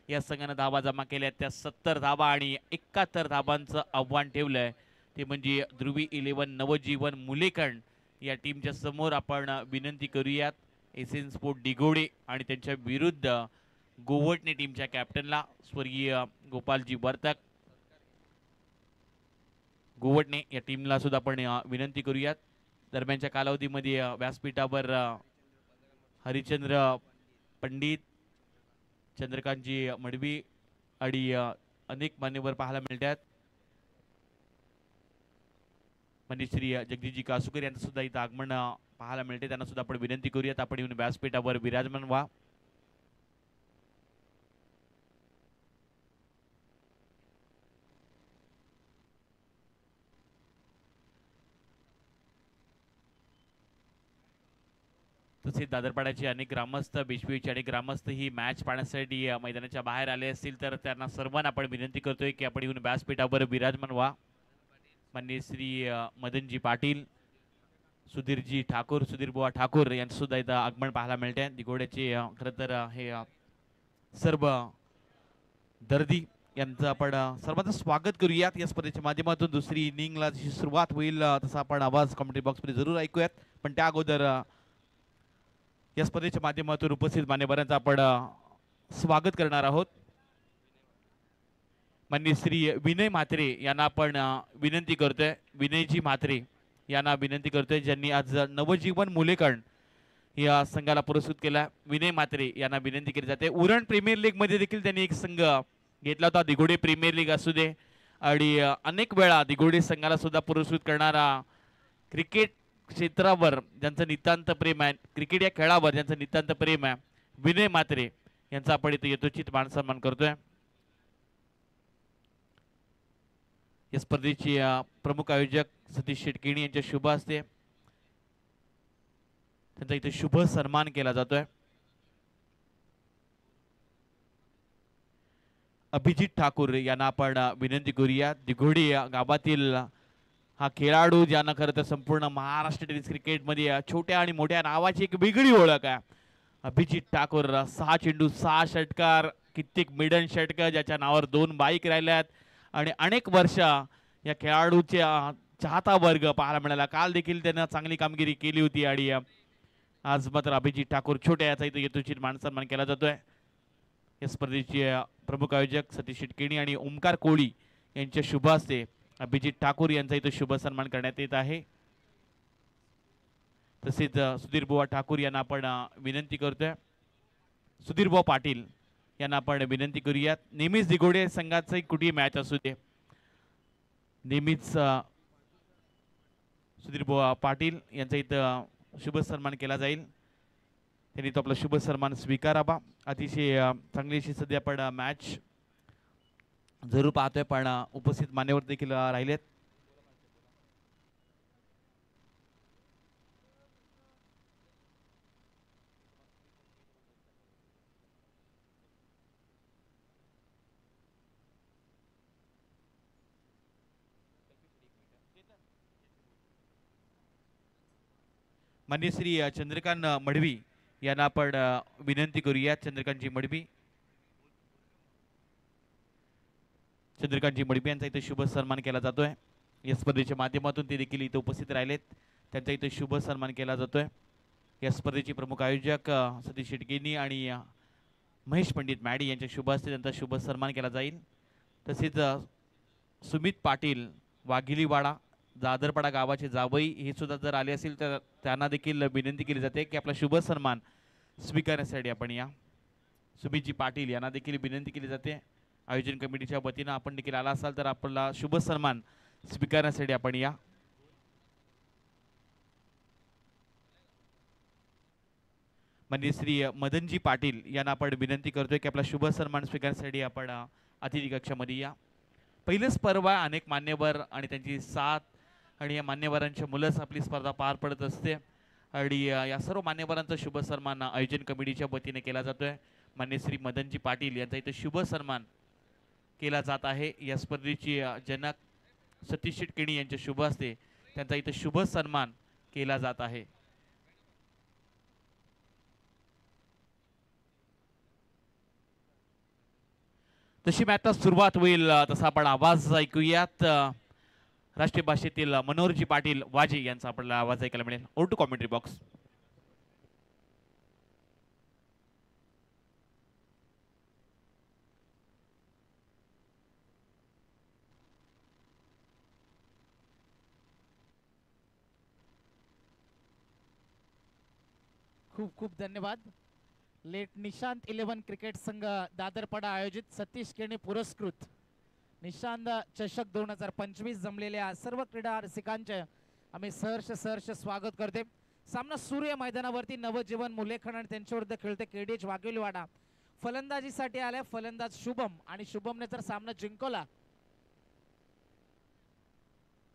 या संघानं धावा जमा केल्या. त्या 70 धावा आणि 71 धाबांचं आव्हान ठेवलंय. ते म्हणजे ध्रुवी 11 नवजीवन मुलेकंड या टीमच्या समोर आपण विनंती करूयात. एसएन स्पोर्ट दिघोडे आणि त्यांच्या विरुद्ध गोवटणे टीमच्या कॅप्टनला स्वर्गीय गोपालजी वर्तक गोवटणे या टीमला सुद्धा आपण विनंती करूयात. दरम्यानच्या कालावधीमध्ये व्यासपीठावर हरिचंद्र पंडित, चंद्रकांतजी मडवी आणि अनेक मान्यवर पाहायला मिळतात. म्हणजे श्री जगदीशजी कासुकर यांचं सुद्धा इथं आगमन पाहायला मिळते. त्यांना सुद्धा आपण विनंती करूयात आपण येऊन व्यासपीठावर विराजमान व्हा. तसेच दादरपाड्याचे अनेक ग्रामस्थ, बेशवीचे अनेक ग्रामस्थ ही मॅच पाहण्यासाठी मैदानाच्या बाहेर आले असतील तर त्यांना सर्वांना आपण विनंती करतोय की आपण येऊन व्यासपीठावर विराजमान व्हा. माननीय श्री मदनजी पाटील, सुधीरजी ठाकूर, सुधीर बुवा ठाकूर यांचं सुद्धा इथं आगमन पाहायला मिळते. दिघोड्याचे खरं तर हे सर्व दर्दी यांचं आपण सर्वांचं स्वागत करूयात या स्पर्धेच्या माध्यमातून. दुसरी इनिंगला जशी सुरुवात होईल तसा आपण आवाज कमेंट्री बॉक्समध्ये जरूर ऐकूयात. पण त्या अगोदर या स्पर्धेच्या माध्यमातून उपस्थित मान्यवरांचं आपण स्वागत करणार आहोत. माननीय श्री विनय म्हात्रे यांना आपण विनंती करतोय. विनयजी म्हात्रे यांना विनंती करतोय ज्यांनी आज नवजीवन मुलेकण या संघाला पुरस्कृत केला. विनय म्हात्रे यांना विनंती केली जाते. उरण प्रीमियर लीग मध्ये देखील त्यांनी एक संघ घेतला होता. दिघोडे प्रीमियर लीग असू दे आणि अनेक वेळा दिघोडे संघाला सुद्धा पुरस्कृत करणारा, क्रिकेट क्षेत्रावर ज्यांचं नितांत प्रेम आहे, क्रिकेट या खेळावर ज्यांचं नितांत प्रेम आहे, विनय म्हात्रे यांचा आपण इथे यथोचित मान सन्मान करतोय. या स्पर्धेचे प्रमुख आयोजक सतीश शेटकिणी यांच्या शुभ हस्ते त्यांचा इथे शुभ सन्मान केला जातोय. अभिजित ठाकूर यांना आपण विनंती करूया. दिघोडी गावातील हा खेळाडू ज्यांना खरं तर संपूर्ण महाराष्ट्र टेनिस क्रिकेटमध्ये छोट्या आणि मोठ्या नावाची एक वेगळी ओळख आहे. अभिजित ठाकूर 6 चेंडू 6 षटकार, कित्येक मिडन षटकार, ज्याच्या नावावर 2 बाईक राहिल्यात आणि अनेक वर्ष या खेळाडूच्या चाहता वर्ग पाहायला मिळाला. काल देखील त्यानं चांगली कामगिरी केली होती आणि आज मात्र अभिजित ठाकूर छोट्या याचा इथं यथोचित मान सन्मान केला जातोय. या स्पर्धेचे प्रमुख आयोजक सतीश शेटकिणी आणि ओमकार कोळी यांच्या शुभ हस्ते अभिजित ठाकूर यांचा इथं शुभ सन्मान करण्यात येत आहे. तसेच सुधीर बुवा ठाकूर यांना आपण विनंती करतोय. सुधीर बुवा पाटील यांना आपण विनंती करूयात. नेहमीच दिघोडे संघाची कुठेही मॅच असू दे, नेहमीच सुधीर बुवा पाटील यांचा इथं शुभ सन्मान केला जाईल. त्यांनी तो आपला शुभ सन्मान स्वीकारावा. अतिशय चांगली अशी सध्या आपण मॅच जरूर पाहतोय, पण उपस्थित मान्यवर देखील राहिलेत. माननीय श्री चंद्रकांत मडवी यांना आपण विनंती करूया. चंद्रकांतजी मडवी, चंद्रकांतजी मडवी यांचा इथे शुभ सन्मान केला जातोय. या स्पर्धेच्या माध्यमातून ते देखील इथे उपस्थित राहिलेत. त्यांचा इथे शुभ सन्मान केला जातोय. या स्पर्धेचे प्रमुख आयोजक सतीश शेटकिणी आणि महेश पंडित मॅडी यांच्या शुभ हस्ते त्यांचा शुभ सन्मान केला जाईल. तसेच सुमित पाटील वाघिलीवाडा दादरपाडा गावाचे जावई हे सुद्धा जर आले असेल तर त्यांना देखील विनंती केली जाते की आपला शुभ सन्मान स्वीकारण्यासाठी आपण या. सुमितजी पाटील यांना देखील विनंती केली जाते. आयोजन कमिटीच्या वतीनं आपण देखील आला असाल तर आपला शुभ सन्मान स्वीकारण्यासाठी आपण या. माननीय श्री मदनजी पाटील यांना आपण विनंती करतोय की आपला शुभ सन्मान स्वीकारण्यासाठी आपण अतिथी कक्षामध्ये या. पहिलेच पर्व आहे, अनेक मान्यवर आणि त्यांची साथ आणि या मान्यवरांच्या मुलंच आपली स्पर्धा पार पडत असते आणि या सर्व मान्यवरांचा शुभ सन्मान आयोजन कमिटीच्या वतीने केला जातोय. माननीय श्री मदनजी पाटील यांचा इथे शुभ सन्मान केला जात आहे. या स्पर्धेची जनक सतीश शेटकिणी यांच्या शुभ हस्ते त्यांचा इथे शुभ सन्मान केला जात आहे. तशी मॅचला सुरुवात होईल तसा आपण आवाज ऐकूयात. राष्ट्रीय भाषेतील मनोहरजी पाटील वाजे यांचा आपल्याला आवाज ऐकायला मिळेल. Over to commentary box. खूप खूप धन्यवाद. लेट निशांत 11 क्रिकेट संघ दादरपाडा आयोजित सतीश केणी पुरस्कृत निशांत चषक 2025 जमलेल्या सर्व क्रीडा रसिकांचे आम्ही सहर्ष स्वागत करते. सामना सूर्य मैदानावरती नवजीवन मुलेखन आणि त्यांच्याविरुद्ध खेळते केडीएच वाघेलीवाडा. फलंदाजीसाठी आले फलंदाज शुभम आणि शुभमने जर सामना जिंकवला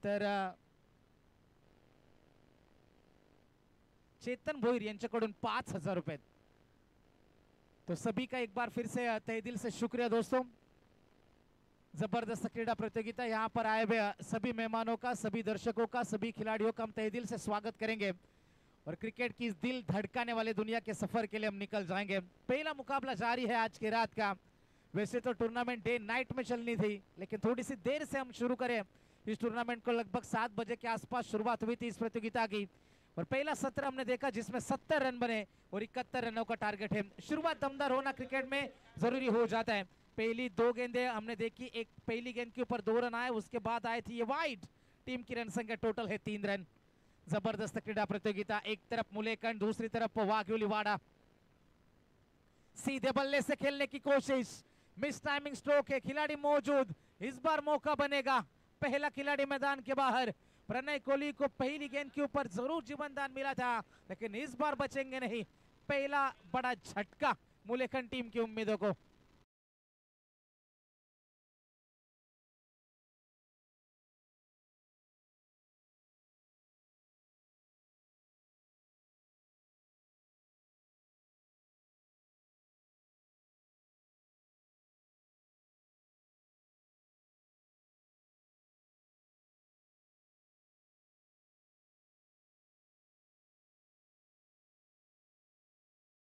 तर चेतन भोईर यांच्याकडून 5,000 रुपये. तो सभी का एक बार फिर से तहे दिल से शुक्रिया दोस्तों. जबरदस्त क्रीडा प्रतियोगिता यहाँ पर आए हुए सभी मेहमानों का, सभी दर्शकों का, सभी खिलाड़ियों का हम तहे दिल से स्वागत करेंगे और क्रिकेट की इस दिल धड़काने वाले दुनिया के सफर के लिए हम निकल जाएंगे. पहला मुकाबला जारी है आज की रात का. वैसे तो टूर्नामेंट डे नाइट में चलनी थी, लेकिन थोड़ी सी देर से हम शुरू करें. इस टूर्नामेंट को लगभग 7 बजे के आसपास शुरुआत हुई थी इस प्रतियोगिता की और पहला सत्र हमने देखा जिसमें 70 रन बने और 71 रनों का टारगेट है. शुरुआत दमदार होना क्रिकेट में जरूरी हो जाता है. पहली 2 गेंदें हमने देखी, एक पहली गेंद के ऊपर 2 रन आए, उसके बाद आए थी ये वाइड. टीम की रन संख्या टोटल है 3 रन. जबरदस्त क्रीडा प्रतियोगिता. एक तरफ मुलेकन, दूसरी तरफ वाघेलीवाड़ा. सीधे बल्ले से खेलने की कोशिश, मिस टाइमिंग स्ट्रोक है, खिलाड़ी मौजूद. इस बार मौका बनेगा. पहला खिलाड़ी मैदान के बाहर. प्रणय कोहली को पहली गेंद के ऊपर जरूर जीवनदान मिला था, लेकिन इस बार बचेंगे नहीं. पहला बड़ा झटका मुलेकन टीम की उम्मीदों को.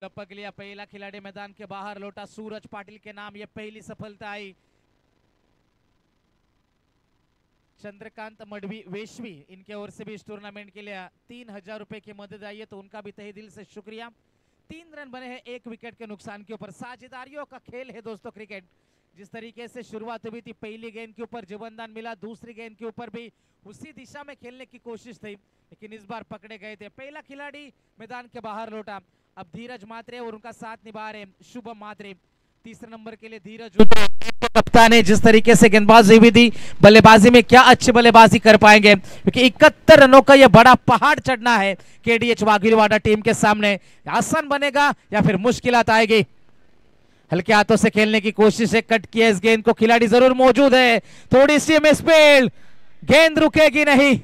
टपक लिया पहला खिलाड़ी मैदान के बाहर. लौटा सूरज पाटिल के नाम, ये पहली सफलता आई. चंद्रकांत मडवी वेशवी, इनके ओर से भी इस टूर्नामेंट के लिए 3,000 रुपए की मदद आई है, तो उनका भी तहे दिल से शुक्रिया. 3 रन बने हैं 1 विकेट के नुकसान के ऊपर. साझेदारियों का खेल है दोस्तों क्रिकेट. जिस तरीके से शुरुआत हुई थी, पहली गेंद के ऊपर जीवनदान मिला, दूसरी गेंद के ऊपर भी उसी दिशा में खेलने की कोशिश थी, लेकिन इस बार पकड़े गए थे. पहला खिलाड़ी मैदान के बाहर लौटा. अब धीरज मात्रे और उनका साथ निभा रहे शुभम मात्रे. तीसरे नंबर के लिए धीरज कप्तान है. जिस तरीके से गेंदबाजी हुई थी, बल्लेबाजी में क्या अच्छी बल्लेबाजी कर पाएंगे, क्योंकि 71 रनों का यह बड़ा पहाड़ चढ़ना है केडीएच वाघेलीवाड़ा टीम के सामने. आसान बनेगा या फिर मुश्किलात आएगी. हल्के हाथों से खेलने की कोशिश है. कट किया इस गेंद को, खिलाड़ी जरूर मौजूद है. थोड़ी सी मिसफील्ड, गेंद रुकेगी नहीं.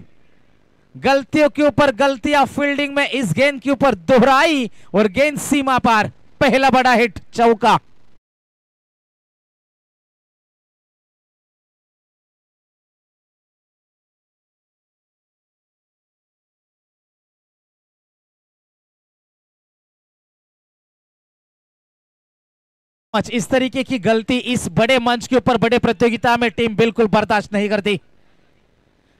गलतियों के ऊपर गलतियां फील्डिंग में इस गेंद के ऊपर दोहराई और गेंद सीमा पार. पहला बड़ा हिट, चौका. इस तरीके की गलती इस बड़े मंच के ऊपर, बड़े प्रतियोगिता में टीम बिल्कुल बर्दाश्त नहीं करती.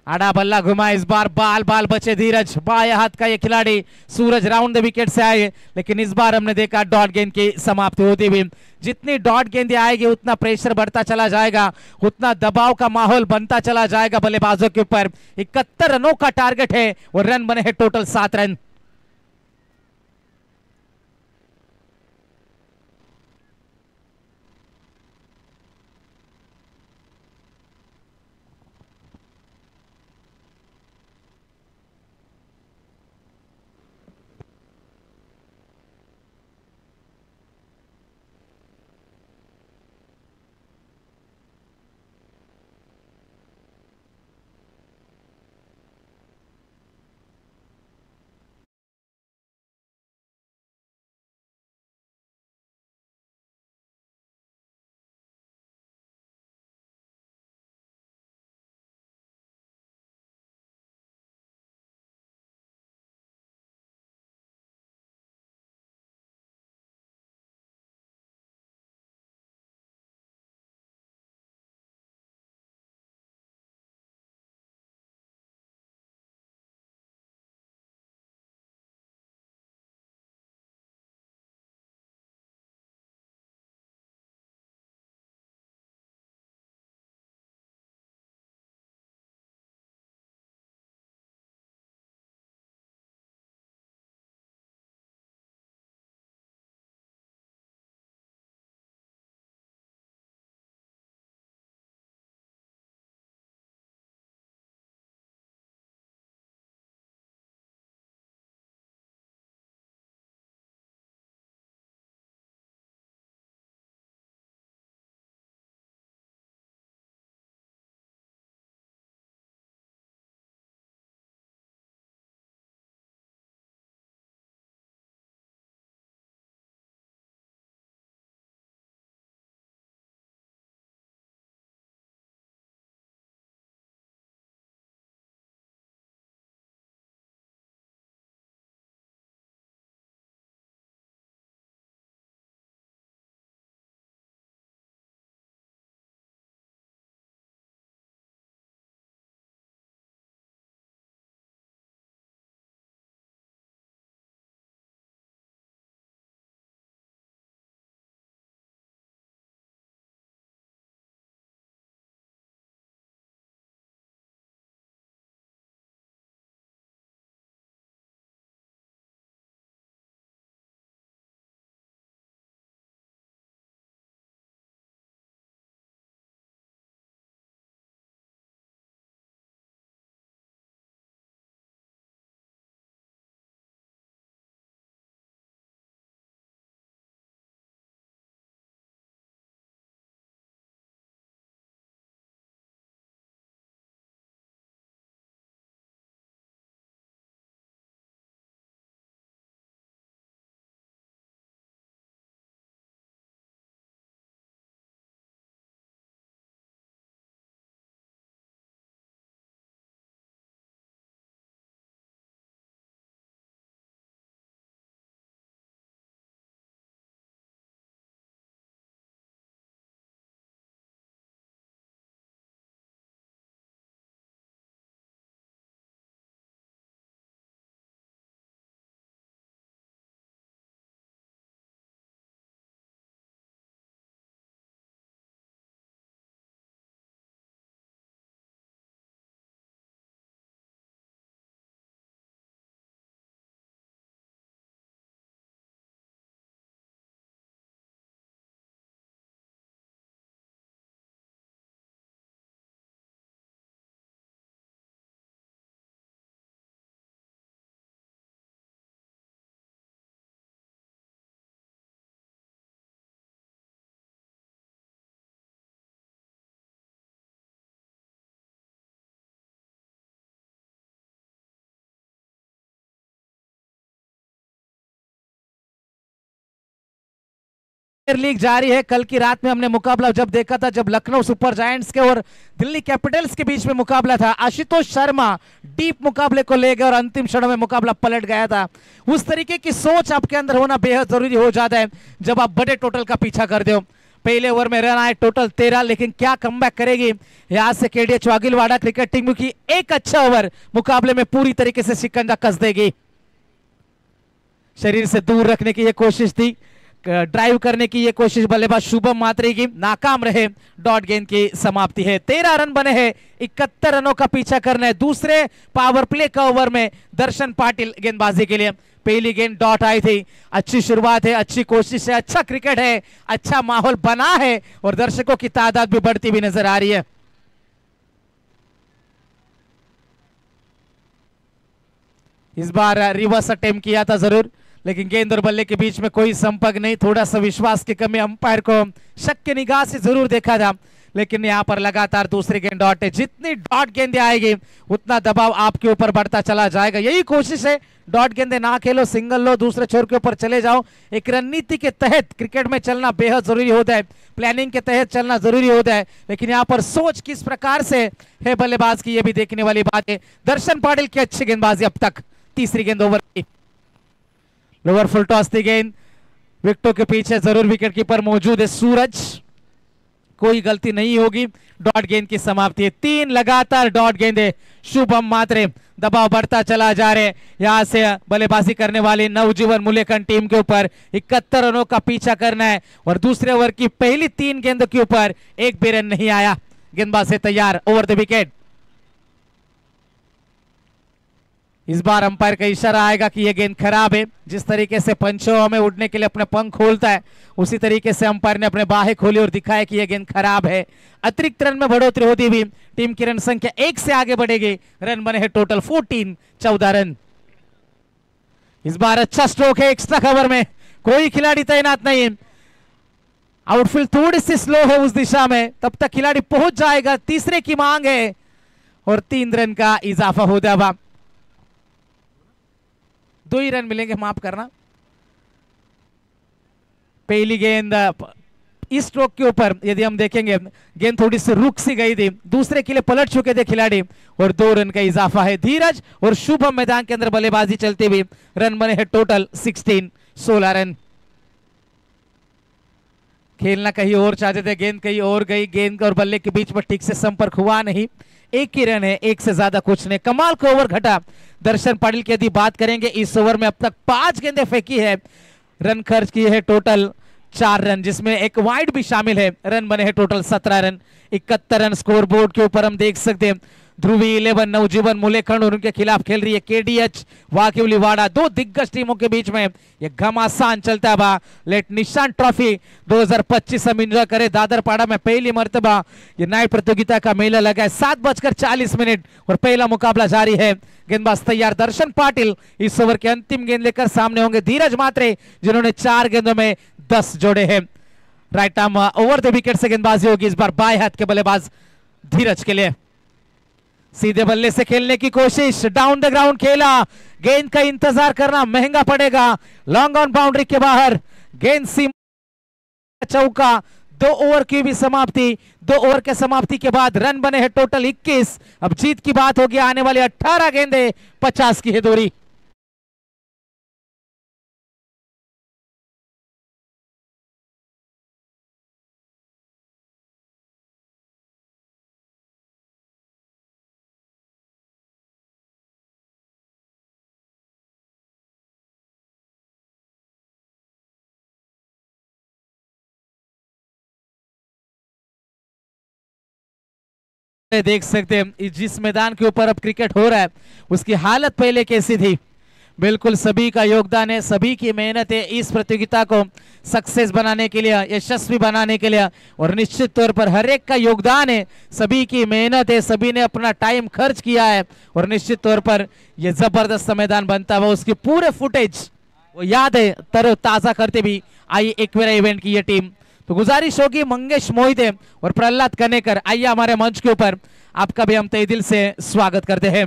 आड़ा बल्ला घुमा, इस बार बाल बाल बचे धीरज. बाएं हाथ का ये खिलाड़ी सूरज राउंड द विकेट से आए, लेकिन इस बार हमने देखा डॉट गेंद की समाप्ति होती हुई. जितनी डॉट गेंदें आएगी उतना प्रेशर बढ़ता चला जाएगा, उतना दबाव का माहौल बनता चला जाएगा बल्लेबाजों के ऊपर. 71 रनों का टारगेट है और रन बने हैं टोटल 7 रन. लीग जारी है। कल की रात में हमने मुकाबला जब देखा था, जब लखनऊ सुपर जायंट्स के और दिल्ली कैपिटल्स के बीच में मुकाबला था, आशुतोष शर्मा डीप मुकाबले को ले गए और अंतिम क्षणों में मुकाबला पलट गया था। उस तरीके की सोच आपके अंदर होना बेहद जरूरी हो जाता है जब आप बड़े टोटल का पीछा कर दो। पहले ओवर में रन आए टोटल 13, लेकिन क्या कमबैक करेगी यहां से केडीएच वागिलवाड़ा क्रिकेट टीम की। एक अच्छा ओवर मुकाबले में पूरी तरीके से शिकंजा कस देगी। शरीर से दूर रखने की यह कोशिश थी, ड्राइव करने की यह कोशिश बल्लेबाज शुभम मात्रे की, नाकाम रहे। डॉट गेंद की समाप्ति है। 13 रन बने हैं, 71 रनों का पीछा करना है दूसरे पावर प्ले का ओवर में दर्शन पाटिल गेंदबाजी के लिए। पहली गेंद डॉट आई थी। अच्छी शुरुआत है, अच्छी कोशिश है, अच्छा क्रिकेट है, अच्छा माहौल बना है और दर्शकों की तादाद भी बढ़ती हुई नजर आ रही है। इस बार रिवर्स अटेम्प्ट किया था जरूर, लेकिन गेंद और बल्ले के बीच में कोई संपर्क नहीं। थोड़ा सा विश्वास की कमी, अंपायर को शक की निगाह से जरूर देखा था, लेकिन यहां पर लगातार दूसरी गेंद डॉट है। जितनी डॉट गेंदें आएगी उतना दबाव आपके ऊपर बढ़ता चला जाएगा। यही कोशिश है, डॉट गेंदें ना खेलो, सिंगल लो, दूसरे छोर के ऊपर चले जाओ। एक रणनीति के तहत क्रिकेट में चलना बेहद जरूरी होता है, प्लानिंग के तहत चलना जरूरी होता है, लेकिन यहाँ पर सोच किस प्रकार से है बल्लेबाज की, यह भी देखने वाली बात है। दर्शन पाटिल की अच्छी गेंदबाजी अब तक। तीसरी गेंद ओवर की, लोअर फुल टॉस थी गेंद, विकेटों के पीछे जरूर विकेट कीपर मौजूद है सूरज, कोई गलती नहीं होगी। डॉट गेंद की समाप्ति है। 3 लगातार डॉट गेंदे शुभम मात्रे, दबाव बढ़ता चला जा रहे। यहां से बल्लेबाजी करने वाली नवजीवन मुलेखन टीम के ऊपर 71 रनों का पीछा करना है और दूसरे ओवर की पहली 3 गेंदों के ऊपर एक भी रन नहीं आया। गेंदबाज से तैयार, over the wicket. Is bar umpire का इशारा आएगा कि यह गेंद खराब है। जिस तरीके से पंचों में उड़ने के लिए अपने पंख खोलता है, उसी तरीके से अंपायर ने अपने बाहें खोली और दिखाया कि यह गेंद खराब है। अतिरिक्त रन में बढ़ोतरी होती हुई टीम की रन संख्या 1 से आगे बढ़ेगी। रन बने हैं टोटल 14 रन। इस बार अच्छा स्ट्रोक है एक्स्ट्रा कवर में, कोई खिलाड़ी तैनात नहीं। आउटफील्ड थोड़ी सी स्लो है उस दिशा में, तब तक खिलाड़ी पहुंच जाएगा। तीसरे की मांग है और 3 रन का इजाफा हो जाएगा। 2 ही रन मिलेंगे, माफ करना। पहली गेंद इस स्ट्रोक के ऊपर यदि हम देखेंगे, गेंद थोड़ी सी रुक सी गई थी, दूसरे के लिए पलट चुके थे खिलाड़ी और 2 रन का इजाफा है। धीरज और शुभम मैदान के अंदर बल्लेबाजी चलती हुई। रन बने हैं टोटल 16 रन। खेलना कहीं और चाहते थे, गेंद कहीं और गई, गेंद और बल्ले के बीच में ठीक से संपर्क हुआ नहीं। 1 ही रन है, 1 से ज्यादा कुछ नहीं। कमाल का ओवर घटा दर्शन पाटिल की यदि बात करेंगे, इस ओवर में अब तक 5 गेंदें फेंकी है, रन खर्च किए हैं टोटल 4 रन, जिसमें एक वाइड भी शामिल है। रन बने हैं total 17 run. 71 run score board के ऊपर हम देख सकते हैं। ध्रुवी 11 नवजीवन मुलेखंड और उनके खिलाफ खेल रही है केडीएच वागिवलीवाड़ा। 2 दिग्गज टीमों के बीच में यह घमासान चलता बा। लेट निशान ट्रॉफी 2025 हम इंजॉय करे। दादरपाड़ा में पहली मर्तबा ये नाइट प्रतियोगिता का मेला लगा है। 7:40 और पहला मुकाबला जारी है। गेंदबाज तैयार, दर्शन पाटिल इस ओवर के अंतिम गेंद लेकर सामने होंगे। धीरज मात्रे जिन्होंने 4 गेंदों में 10 जोड़े हैं। Right arm over the wicket से गेंदबाजी होगी इस बार बाएं हाथ के बल्लेबाज धीरज के लिए। सीधे बल्ले से खेलने की कोशिश, डाउन द ग्राउंड खेला, गेंद का इंतजार करना महंगा पड़ेगा। लॉन्ग ऑन बाउंड्री के बाहर गेंद सीम, चौका। 2 ओवर की भी समाप्ति। 2 ओवर के समाप्ति के बाद रन बने हैं टोटल 21। अब जीत की बात होगी, आने वाले 18 गेंदे 50 की है दूरी। देख सकते हैं जिस मैदान के ऊपर अब क्रिकेट हो रहा है उसकी हालत पहले कैसी थी। बिल्कुल सभी का योगदान है, सभी की मेहनत है इस प्रतियोगिता को सक्सेस बनाने के लिए, यशस्वी बनाने के लिए, और निश्चित तौर पर हर एक का योगदान है, सभी की मेहनत है, सभी ने अपना टाइम खर्च किया है और निश्चित तौर पर यह जबरदस्त मैदान बनता हुआ उसकी पूरे फुटेज वो याद है तरोताजा करते भी आई एक्वेरा इवेंट की यह टीम। तो गुजारिश होगी मंगेश मोहिते और प्रहलाद कनेकर, आइए हमारे मंच के ऊपर, आपका भी हम तहे दिल से स्वागत करते हैं।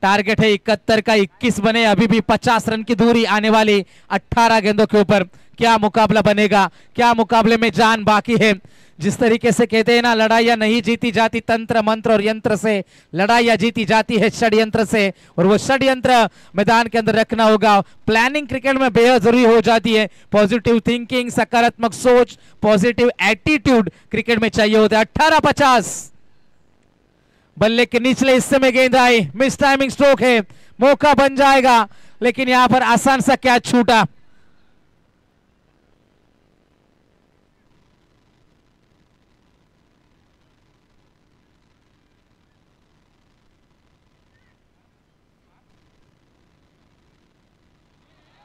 टारगेट है 71 का 21 बने, अभी भी 50 रन की दूरी, आने वाली 18 गेंदों के ऊपर क्या मुकाबला बनेगा, क्या मुकाबले में जान बाकी है। जिस तरीके से कहते हैं ना, लड़ाइयां नहीं जीती जाती तंत्र मंत्र और यंत्र से, लड़ाइयां जीती जाती है षड्यंत्र से, और वो षड्यंत्र मैदान के अंदर रखना होगा। प्लानिंग क्रिकेट में बेहद जरूरी हो जाती है। पॉजिटिव थिंकिंग, सकारात्मक सोच, पॉजिटिव एटीट्यूड क्रिकेट में चाहिए होता है। 18-50 बल्ले के निचले हिस्से में गेंद आई, मिस टाइमिंग स्ट्रोक है, मौका बन जाएगा, लेकिन यहां पर आसान सा कैच छूटा।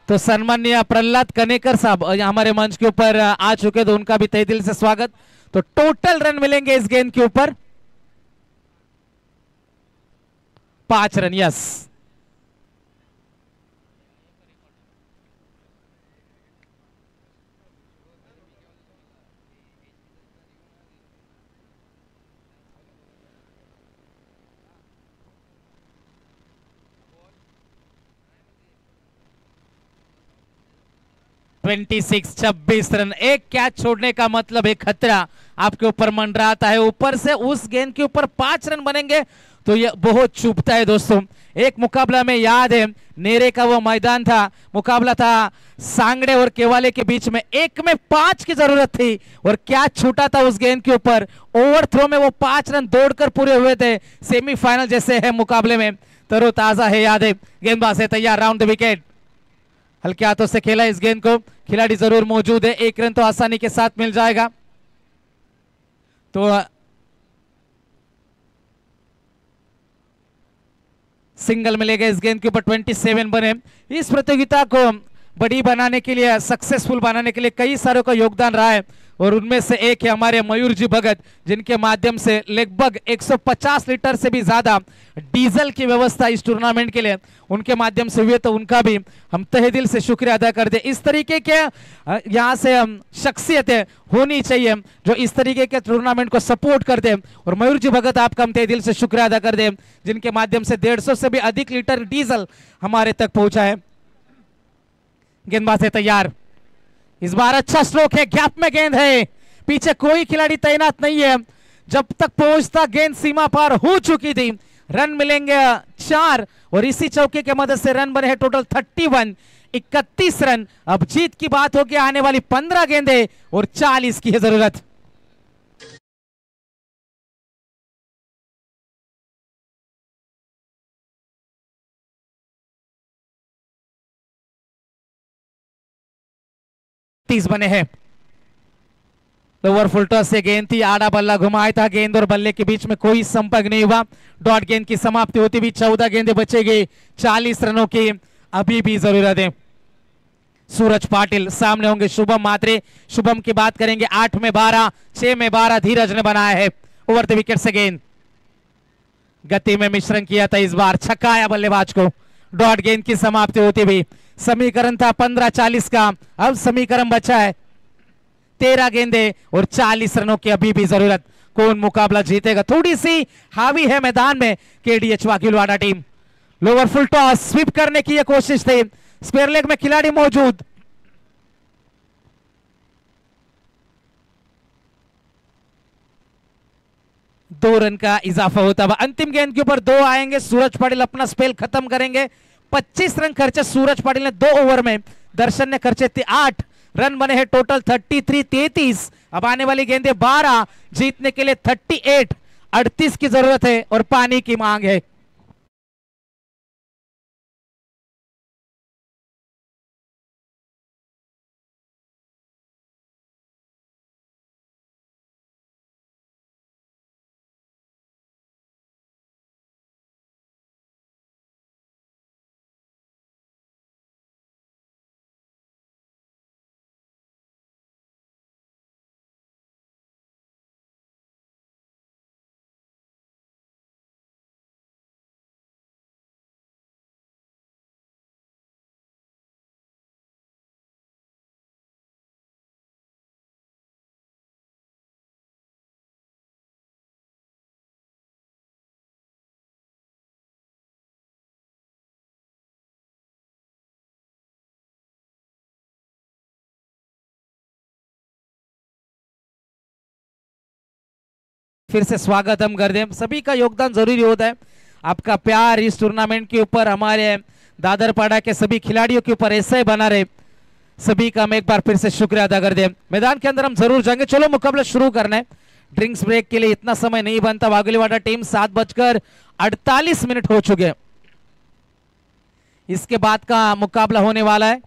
तो सम्माननीय प्रहलाद कनेकर साहब हमारे मंच के ऊपर आ चुके, तो उनका भी तहे दिल से स्वागत। तो टोटल रन मिलेंगे इस गेंद के ऊपर 5 रन। Yes, twenty 26 run. एक कैच छोड़ने का मतलब एक खतरा आपके ऊपर मंडराता है। ऊपर से उस गेंद के ऊपर 5 रन बनेंगे तो ये बहुत चुभता है दोस्तों। एक मुकाबला में याद है, नेरे का वो मैदान था, मुकाबला था सांगड़े और केवाले के बीच में, एक में 5 की जरूरत थी और कैच छूटा था उस गेंद के ऊपर। ओवर थ्रो में वो 5 रन दौड़कर पूरे हुए थे। सेमीफाइनल जैसे है मुकाबले में, तरोताजा है याद है। गेंदबाज है तैयार, राउंड द विकेट, हल्के हाथों से खेला इस गेंद को, खिलाड़ी जरूर मौजूद है, 1 रन तो आसानी के साथ मिल जाएगा। तो सिंगल मिलेगा इस गेंद के ऊपर, 27 बने। इस प्रतियोगिता को बड़ी बनाने के लिए, सक्सेसफुल बनाने के लिए कई सारों का योगदान रहा है, और उनमें से एक है हमारे मयूर जी भगत, जिनके माध्यम से लगभग 150 लीटर से भी ज्यादा डीजल की व्यवस्था इस टूर्नामेंट के लिए उनके माध्यम से हुई, तो उनका भी हम तहे दिल से शुक्रिया अदा करते हैं। इस तरीके के यहाँ से शख्सियतें होनी चाहिए जो इस तरीके के टूर्नामेंट को सपोर्ट कर दे, और मयूर जी भगत आपका हम तहे दिल से शुक्रिया अदा कर दे, जिनके माध्यम से 150 से भी अधिक लीटर डीजल हमारे तक पहुंचा है। गेंदबाज है तैयार, इस बार अच्छा स्ट्रोक है, गैप में गेंद है, पीछे कोई खिलाड़ी तैनात नहीं है, जब तक पहुंचता गेंद सीमा पार हो चुकी थी। रन मिलेंगे 4, और इसी चौके के मदद से रन बने हैं टोटल 31, 31 रन। अब जीत की बात होगी, आने वाली 15 गेंदें और 40 की है जरूरत। बने हैं। ओवर फुल टॉस से गेंद थी, आड़ा बल्ला घुमाया था, गेंद और बल्ले के बीच में कोई संपर्क नहीं हुआ। डॉट गेंद की समाप्ति होती हुई 14 गेंदें बचेगी, 40 रनों की अभी भी जरूरत है। सूरज पाटिल सामने होंगे, शुभम मात्रे, शुभम की बात करेंगे, 8 में 12, 6 में 12 धीरज ने बनाया है। ओवर द विकेट से गेंद, गति में मिश्रण किया था, इस बार छक्काया बल्लेबाज को। डॉट गेंद की समाप्ति होती हुई, समीकरण था 15-40 का, अब समीकरण बचा है 13 गेंदें और 40 रनों की अभी भी जरूरत। कौन मुकाबला जीतेगा, थोड़ी सी हावी है मैदान में केडीएच वाकीलवाड़ा टीम। लोअर फुल टॉस स्वीप करने की यह कोशिश थी, स्पेयर लेग में खिलाड़ी मौजूद, दो रन का इजाफा होता हुआ। अंतिम गेंद के ऊपर 2 आएंगे, सूरज पाटिल अपना स्पेल खत्म करेंगे। 25 रन खर्चे सूरज पाटिल ने 2 ओवर में, दर्शन ने खर्चे थे 8, रन बने हैं टोटल 33। अब आने वाली गेंदें 12, जीतने के लिए 38, 38 की जरूरत है और पानी की मांग है। फिर से स्वागत हम कर दें। सभी का योगदान जरूरी होता है। आपका प्यार इस टूर्नामेंट के ऊपर, हमारे दादरपाड़ा के सभी खिलाड़ियों के ऊपर ऐसा ही बना रहे। सभी का हम एक बार फिर से शुक्रिया अदा कर दें। मैदान के अंदर हम जरूर जाएंगे। चलो मुकाबला शुरू करना है। ड्रिंक्स ब्रेक के लिए इतना समय नहीं बनता। वागलीवाड़ा टीम 7:48 हो चुके हैं। इसके बाद का मुकाबला होने वाला है।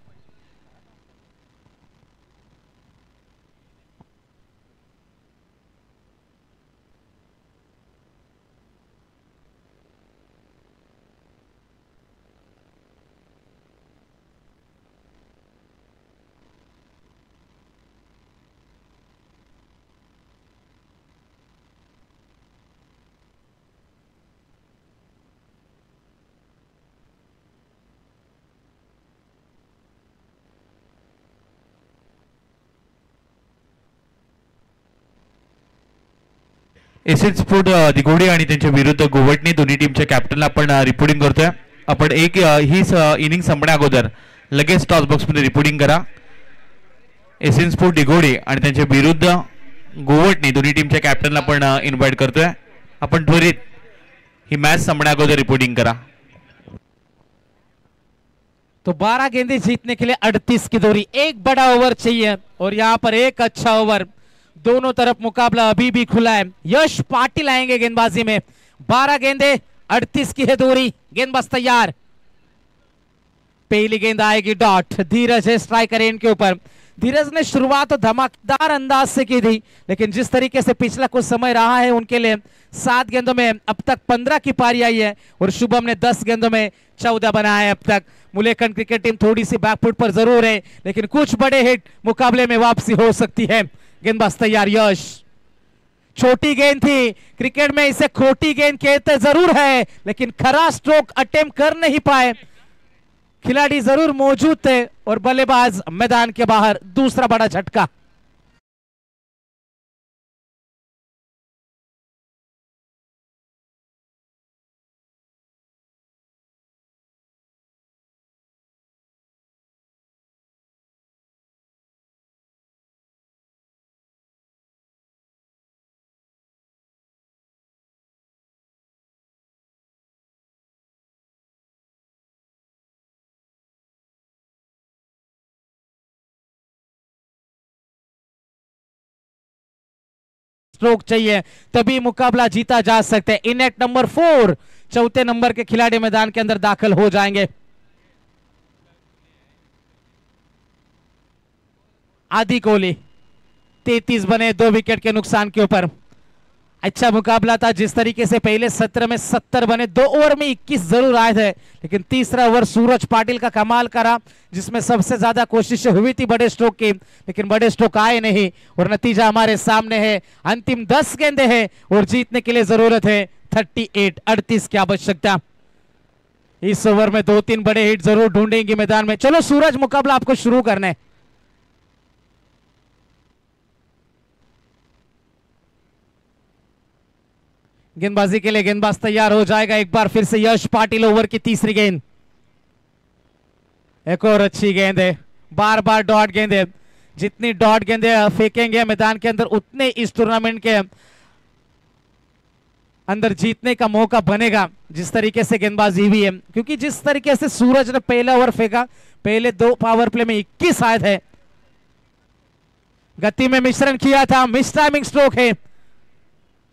एसएन स्पोर्ट दिघोडी आणि त्यांच्या विरुद्ध गोवटणे दोन्ही टीमच्या कॅप्टनला आपण रिपोर्टिंग करतोय। आपण एक ही इनिंग संपण्या अगोदर लगेच टॉस बॉक्स मध्ये रिपोर्टिंग करा। एसएन स्पोर्ट दिघोडी आणि त्यांच्या विरुद्ध गोवटणे दोन्ही टीमच्या कॅप्टनला आपण इन्व्हाइट करतोय। आपण त्वरित ही मैच संपण्या अगोदर रिपोर्टिंग करा। तो 12 गेंदें जीतने के लिए 38 की दूरी, एक बड़ा ओवर चाहिए और यहाँ पर एक अच्छा ओवर। दोनों तरफ मुकाबला अभी भी खुला है। यश पाटिल आएंगे गेंदबाजी में। 12 गेंदें 38 की है दूरी। गेंदबाज तैयार। पहली गेंद आएगी डॉट। धीरज है स्ट्राइकर इनके ऊपर। धीरज ने शुरुआत तो धमाकेदार अंदाज से की थी, लेकिन जिस तरीके से पिछला कुछ समय रहा है उनके लिए 7 गेंदों में अब तक 15 की पारी आई है और शुभम ने 10 गेंदों में 14 बनाया है अब तक। मुलेखन क्रिकेट टीम थोड़ी सी बैकफुट पर जरूर है, लेकिन कुछ बड़े हिट मुकाबले में वापसी हो सकती है। गेंदबाज तैयार। यश, छोटी गेंद थी, क्रिकेट में इसे खोटी गेंद कहते जरूर है, लेकिन खरा स्ट्रोक अटेम्प्ट कर नहीं पाए। खिलाड़ी जरूर मौजूद थे और बल्लेबाज मैदान के बाहर। दूसरा बड़ा झटका। स्ट्रोक चाहिए तभी मुकाबला जीता जा सकता है। इनेट नंबर 4 चौथे नंबर के खिलाड़ी मैदान के अंदर दाखिल हो जाएंगे। आदि कोहली 33 बने 2 विकेट के नुकसान के ऊपर। अच्छा मुकाबला था। जिस तरीके से पहले 17 में 70 बने, 2 ओवर में 21 जरूर आए थे, लेकिन तीसरा ओवर सूरज पाटिल का कमाल करा, जिसमें सबसे ज्यादा कोशिशें हुई थी बड़े स्ट्रोक की, लेकिन बड़े स्ट्रोक आए नहीं और नतीजा हमारे सामने है। अंतिम 10 गेंदें हैं और जीतने के लिए जरूरत है 38 की आवश्यकता। इस ओवर में 2-3 बड़े हिट जरूर ढूंढेंगे मैदान में। चलो सूरज, मुकाबला आपको शुरू करना है। गेंदबाजी के लिए गेंदबाज तैयार हो जाएगा। एक बार फिर से यश पाटिल। ओवर की तीसरी गेंद। एक और अच्छी गेंद है। बार बार डॉट गेंद है। जितनी डॉट गेंदें फेंकेंगे मैदान के अंदर, उतने इस टूर्नामेंट के अंदर जीतने का मौका बनेगा। जिस तरीके से गेंदबाजी हुई है, क्योंकि जिस तरीके से सूरज ने पहला ओवर फेंका, पहले 2 पावर प्ले में 21 आए थे। गति में मिश्रण किया था। मिस टाइमिंग स्ट्रोक है।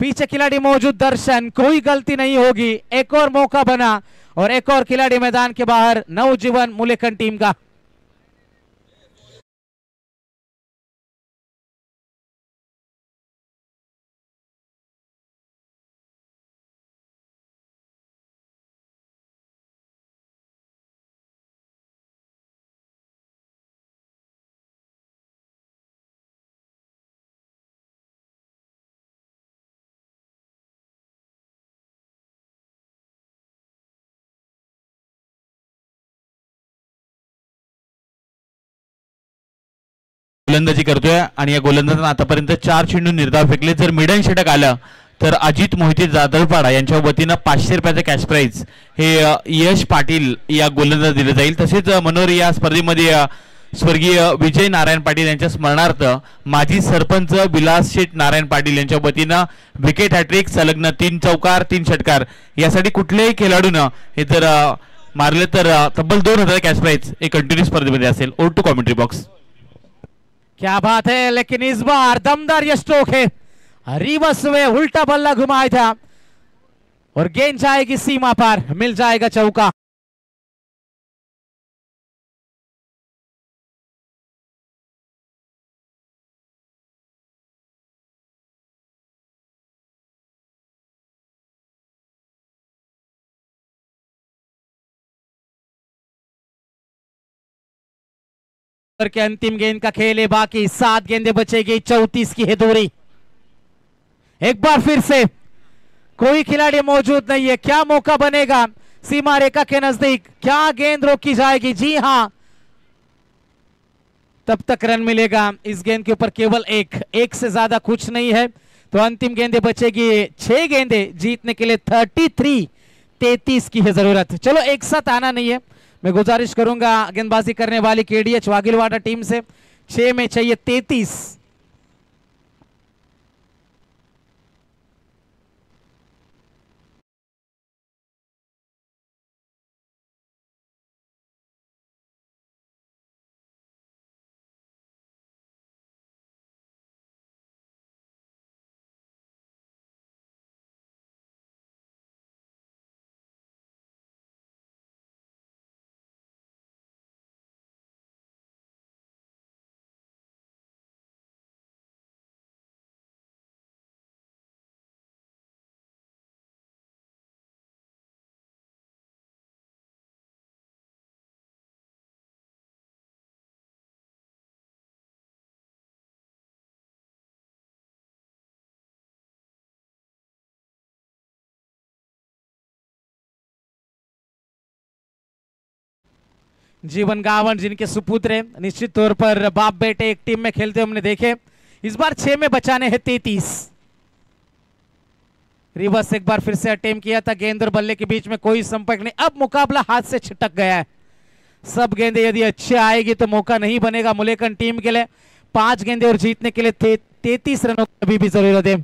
पीछे खिलाड़ी मौजूद। दर्शन, कोई गलती नहीं होगी। एक और मौका बना और एक और खिलाड़ी मैदान के बाहर। नवजीवन मुलेखन टीम का। गोलंदाजी करतोय आणि या गोलंदाजांना आतापर्यंत 4 चेंडू निर्धाव फेकले। जर मिडन षटक आलं तर अजित मोहिते जाधवपाडा यांच्या वतीनं 500 रुपयाचं कॅश प्राइज हे यश पाटील या गोलंदाज दिलं जाईल। तसेच मनोहर या स्पर्धेमध्ये स्वर्गीय विजय नारायण पाटील यांच्या स्मरणार्थ माजी सरपंच विलास शेठ नारायण पाटील यांच्या वतीनं विकेट हॅट्रिक, सलग्न 3 चौकार 3 षटकार यासाठी कुठल्याही खेळाडूनं हे जर मारले तर तब्बल 2000 कॅश प्राइज एक कंटिन्यू स्पर्धेमध्ये असेल. Over to commentary box. क्या बात है, लेकिन इस बार दमदार ये स्ट्रोक है, रिवर्स में उल्टा बल्ला घुमाया था और गेंद जाएगी सीमा पर, मिल जाएगा चौका. के अंतिम गेंद का खेल है बाकी, 7 गेंदें बचेगी, 34 की है दूरी. एक बार फिर से कोई खिलाड़ी मौजूद नहीं है, क्या मौका बनेगा सीमा रेखा के नजदीक, क्या गेंद रोकी जाएगी? जी हां, तब तक रन मिलेगा. इस गेंद के ऊपर केवल एक से ज्यादा कुछ नहीं है. तो अंतिम गेंदें बचेगी, 6 गेंदें जीतने के लिए 33 की है जरूरत. चलो एक साथ आना नहीं है, मैं गुजारिश करूंगा गेंदबाजी करने वाली केडीएच वागिलवाड़ा टीम से, 6 में चाहिए 33. जीवन गावन जिनके सुपुत्र हैं, निश्चित तौर पर बाप बेटे एक टीम में खेलते हमने देखे. इस बार 6 में बचाने हैं 33. रिवर्स एक बार फिर से अटेम्प्ट किया था, गेंद और बल्ले के बीच में कोई संपर्क नहीं. अब मुकाबला हाथ से छिटक गया है. सब गेंदें यदि अच्छे आएगी तो मौका नहीं बनेगा मुलेकन टीम के लिए. 5 गेंदें और जीतने के लिए 33 रनों की अभी भी जरूरत है.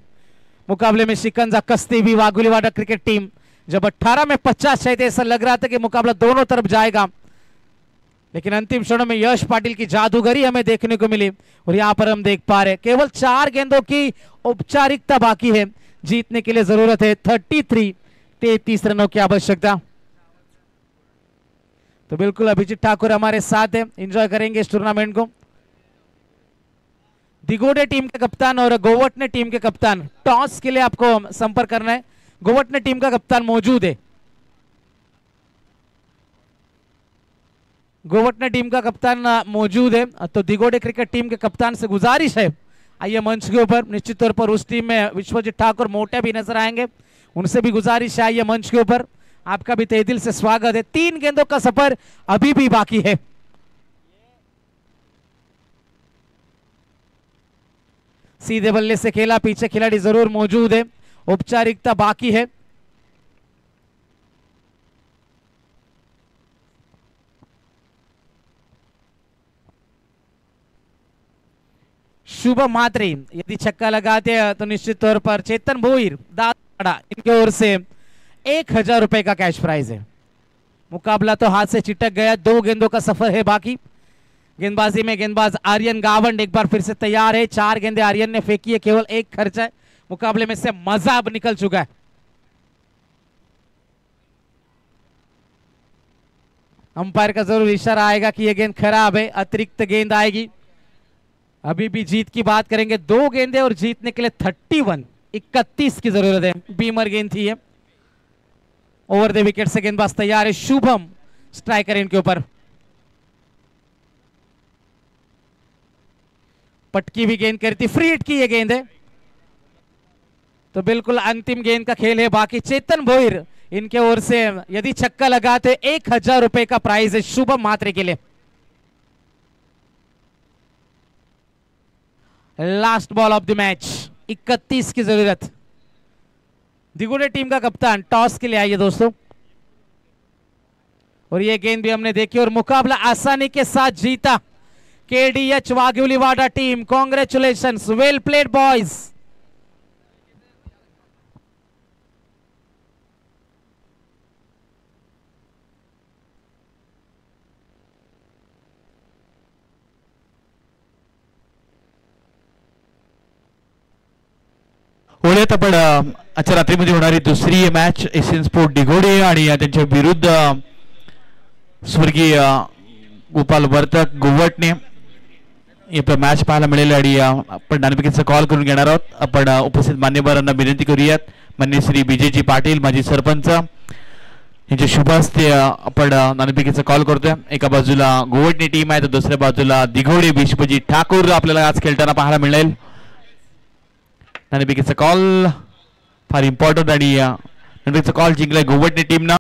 मुकाबले में शिकंजा कसती हुई वागुलीवाड़ा क्रिकेट टीम, जब 18 में 50 चाहिए ऐसा लग रहा था कि मुकाबला दोनों तरफ जाएगा, लेकिन अंतिम क्षणों में यश पाटिल की जादूगरी हमें देखने को मिली. और यहां पर हम देख पा रहे केवल 4 गेंदों की औपचारिकता बाकी है, जीतने के लिए जरूरत है 33 रनों की आवश्यकता. तो बिल्कुल अभिजीत ठाकुर हमारे साथ है, एंजॉय करेंगे इस टूर्नामेंट को. दिगोडे टीम के कप्तान और गोवटने टीम के कप्तान, टॉस के लिए आपको संपर्क करना है. गोवटने टीम का कप्तान मौजूद है, गोवटने टीम का कप्तान मौजूद है. तो दिगोडे क्रिकेट टीम के कप्तान से गुजारिश है, आइए मंच के ऊपर. निश्चित तौर पर उस टीम में विश्वजीत ठाकुर मोटे भी नजर आएंगे, उनसे भी गुजारिश है आइए मंच के ऊपर. आपका भी तहे दिल से स्वागत है. 3 गेंदों का सफर अभी भी बाकी है. सीधे बल्ले से खेला, पीछे खिलाड़ी जरूर मौजूद है, औपचारिकता बाकी है. शुभम मात्रे यदि छक्का लगाते हैं तो निश्चित तौर पर चेतन भोईर दादा इनके ओर से 1000 रुपए का कैश प्राइज है. मुकाबला तो हाथ से चिटक गया, 2 गेंदों का सफर है बाकी. गेंदबाजी में गेंदबाज आर्यन गावंड एक बार फिर से तैयार है. 4 गेंदें आर्यन ने फेंकी है, केवल 1 खर्चा है. मुकाबले में से मजा अब निकल चुका है. अंपायर का जरूर इशारा आएगा कि यह गेंद खराब है, अतिरिक्त गेंद आएगी. अभी भी जीत की बात करेंगे, 2 गेंदें और जीतने के लिए 31 की जरूरत है. बीमर गेंद थी है. ओवर द विकेट से गेंदबाज तैयार है, शुभम स्ट्राइकर इनके ऊपर. पटकी भी गेंद करती, फ्री हिट की ये गेंद है. तो बिल्कुल अंतिम गेंद का खेल है बाकी. चेतन भोईर इनके ओर से यदि छक्का लगाते 1000 रुपए का प्राइज है शुभम मात्रे के लिए. Last ball of the match, 31 की जरूरत. दिगुड़े टीम का कप्तान टॉस के लिए आइए दोस्तों. और ये गेंद भी हमने देखी और मुकाबला आसानी के साथ जीता KDH Wagiwliwada team, congratulations, well played boys. ओळ्यात आपण आजच्या रात्रीमध्ये होणारी दुसरी मॅच एशियन स्पोर्ट दिघोडे आणि त्यांच्या विरुद्ध स्वर्गीय गोपाल वर्तक गोवटणे आपला मॅच पाहायला मिळेल आणि आपण नाणेफेकीचा कॉल करून घेणार आहोत. आपण उपस्थित मान्यवरांना विनंती करूयात. मान्य श्री विजयजी पाटील माजी सरपंच यांच्या शुभ हस्ते आपण नाणेफेकीचा कॉल करतोय. एका बाजूला गोवटणे टीम आहे तर दुसऱ्या बाजूला दिघोडे विश्वजीत ठाकूर आपल्याला आज खेळताना पाहायला मिळेल. नाणेफेकीचा कॉल फार इम्पॉर्टंट आणि नाणेफेकीचा कॉल जिंकलाय गोवटणे टीमनं.